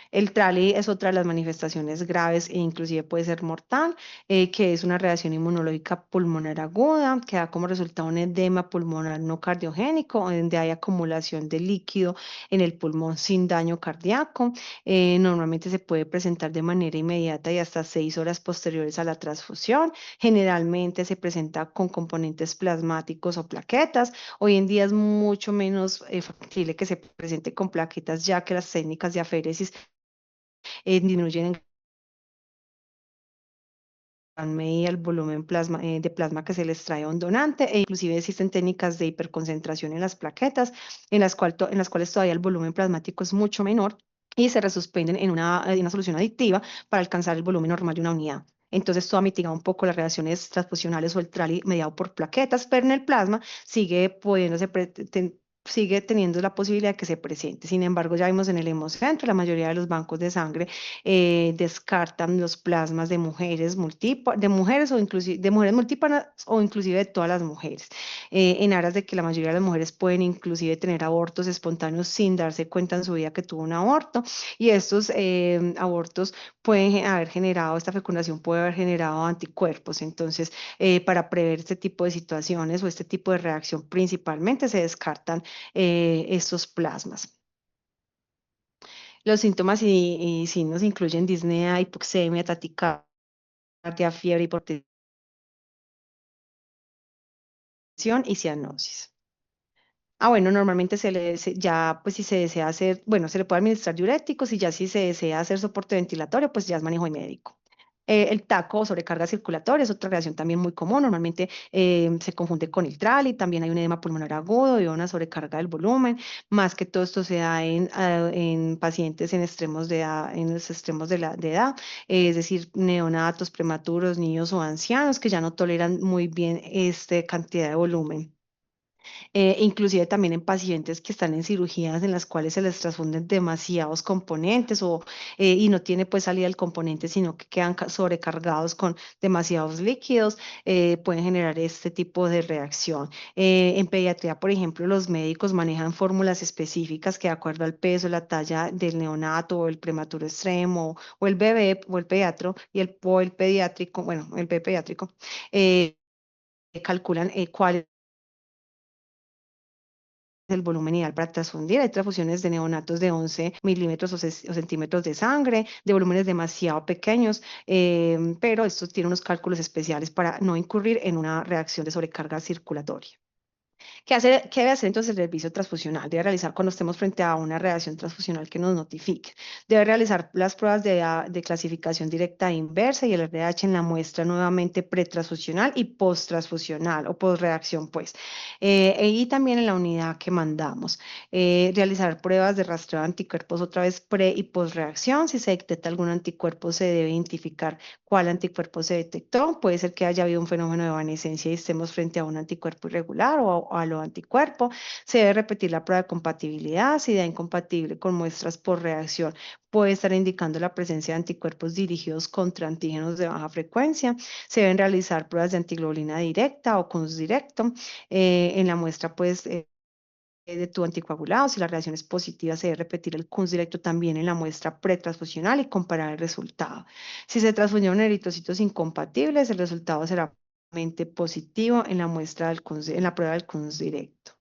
El TRALI es otra de las manifestaciones graves e inclusive puede ser mortal, que es una reacción inmunológica pulmonar aguda, que da como resultado un edema pulmonar no cardiogénico, donde hay acumulación de líquido en el pulmón sin daño cardíaco. Normalmente se puede presentar de manera inmediata y hasta 6 horas posteriores a la transfusión. Generalmente se presenta con componentes plasmáticos o plaquetas. Hoy en día es mucho menos factible que se presente con plaquetas, ya que las técnicas de aféresis disminuyen medida el volumen de plasma que se les trae a un donante, e inclusive existen técnicas de hiperconcentración en las plaquetas, en las cuales todavía el volumen plasmático es mucho menor y se resuspenden en una solución aditiva para alcanzar el volumen normal de una unidad. Entonces, esto ha mitigado un poco las reacciones transfusionales o el trali mediado por plaquetas, pero en el plasma sigue sigue teniendo la posibilidad de que se presente. Sin embargo, ya vimos en el hemocentro, la mayoría de los bancos de sangre descartan los plasmas de mujeres o inclusive de mujeres multíparas o inclusive de todas las mujeres, en aras de que la mayoría de las mujeres pueden inclusive tener abortos espontáneos sin darse cuenta en su vida que tuvo un aborto, y estos abortos pueden haber generado, esta fecundación puede haber generado anticuerpos. Entonces, para prever este tipo de situaciones o este tipo de reacción, principalmente se descartan estos plasmas. Los síntomas y signos incluyen disnea, hipoxemia, taquicardia, fiebre, hipotensión y cianosis. Bueno, normalmente ya, pues si se desea hacer, bueno, se le puede administrar diuréticos y ya si se desea hacer soporte ventilatorio, pues ya es manejo médico. El taco o sobrecarga circulatoria es otra reacción también muy común. Normalmente se confunde con el TRAL y también hay un edema pulmonar agudo y una sobrecarga del volumen. Más que todo esto se da en pacientes en extremos de edad, en los extremos de edad, es decir, neonatos, prematuros, niños o ancianos que ya no toleran muy bien esta cantidad de volumen. Inclusive también en pacientes que están en cirugías en las cuales se les transfunden demasiados componentes y no tiene pues salida el componente, sino que quedan sobrecargados con demasiados líquidos, pueden generar este tipo de reacción. En pediatría, por ejemplo, los médicos manejan fórmulas específicas que de acuerdo al peso, la talla del neonato o el prematuro extremo o el bebé o el pediatro o el pediátrico, bueno, el bebé pediátrico, calculan cuál el volumen ideal para transfundir. Hay transfusiones de neonatos de 11 milímetros o centímetros de sangre, de volúmenes demasiado pequeños, pero estos tienen unos cálculos especiales para no incurrir en una reacción de sobrecarga circulatoria. ¿Qué debe hacer entonces el servicio transfusional? Debe realizar cuando estemos frente a una reacción transfusional que nos notifique. Debe realizar las pruebas de clasificación directa e inversa y el RH en la muestra nuevamente pretransfusional y posttransfusional o postreacción, pues. Y también en la unidad que mandamos. Realizar pruebas de rastreo de anticuerpos otra vez pre y postreacción. Si se detecta algún anticuerpo, se debe identificar cuál anticuerpo se detectó. Puede ser que haya habido un fenómeno de evanescencia y estemos frente a un anticuerpo irregular o a los anticuerpos. Se debe repetir la prueba de compatibilidad. Si da incompatible con muestras por reacción, puede estar indicando la presencia de anticuerpos dirigidos contra antígenos de baja frecuencia. Se deben realizar pruebas de antiglobulina directa o CUNS directo. En la muestra, pues, de tu anticoagulado. Si la reacción es positiva, se debe repetir el CUNS directo también en la muestra pretransfusional y comparar el resultado. Si se transfundieron eritrocitos incompatibles, el resultado será positivo en la muestra en la prueba del CUNS directo.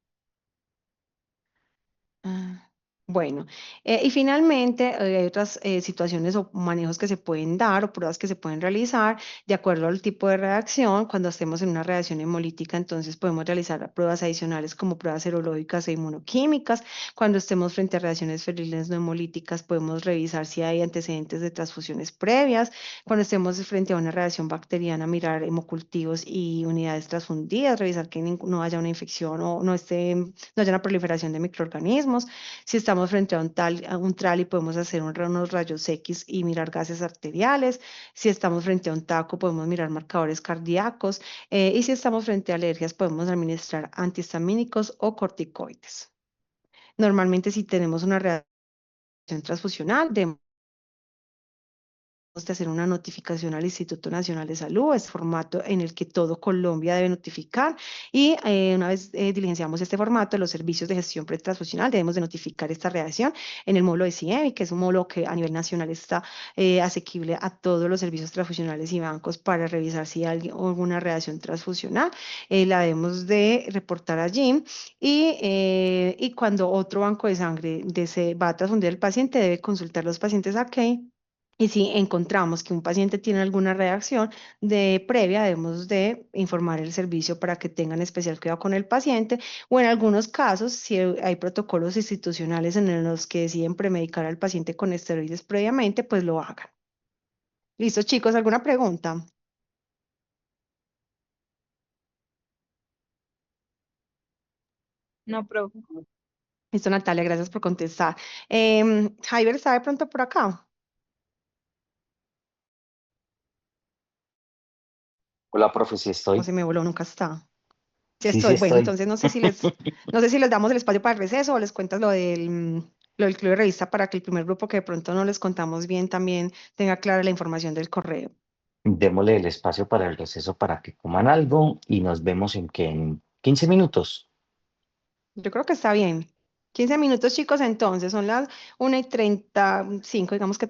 Bueno, y finalmente hay otras situaciones o manejos que se pueden dar o pruebas que se pueden realizar de acuerdo al tipo de reacción. Cuando estemos en una reacción hemolítica, entonces podemos realizar pruebas adicionales como pruebas serológicas e inmunoquímicas. Cuando estemos frente a reacciones feriles no hemolíticas, podemos revisar si hay antecedentes de transfusiones previas. Cuando estemos frente a una reacción bacteriana, mirar hemocultivos y unidades transfundidas, revisar que no haya una infección o no haya una proliferación de microorganismos. Si estamos frente a un TRAL y podemos hacer unos rayos X y mirar gases arteriales. Si estamos frente a un TACO, podemos mirar marcadores cardíacos. Y si estamos frente a alergias, podemos administrar antihistamínicos o corticoides. Normalmente, si tenemos una reacción transfusional, debemos de hacer una notificación al Instituto Nacional de Salud, es formato en el que todo Colombia debe notificar, y una vez diligenciamos este formato, los servicios de gestión pretransfusional debemos de notificar esta reacción en el módulo de CIEMI, que es un módulo que a nivel nacional está asequible a todos los servicios transfusionales y bancos para revisar si hay alguna reacción transfusional. La debemos de reportar allí, y cuando otro banco de sangre va a transfundir el paciente, debe consultar los pacientes aquí. Y si encontramos que un paciente tiene alguna reacción previa, debemos de informar el servicio para que tengan especial cuidado con el paciente, o en algunos casos, si hay protocolos institucionales en los que deciden premedicar al paciente con esteroides previamente, pues lo hagan. ¿Listo, chicos? ¿Alguna pregunta? No, profe. Listo, Natalia, gracias por contestar. Javier, ¿está de pronto por acá? Hola, profe, sí ¿O estoy. se me voló? Nunca está. Sí Sí, sí estoy. Bueno, estoy. entonces no sé si les damos el espacio para el receso o les cuentas lo del club de revista para que el primer grupo que de pronto no les contamos bien también tenga clara la información del correo. Démosle el espacio para el receso para que coman algo y nos vemos en 15 minutos. Yo creo que está bien. 15 minutos, chicos, entonces son las 1:35, digamos que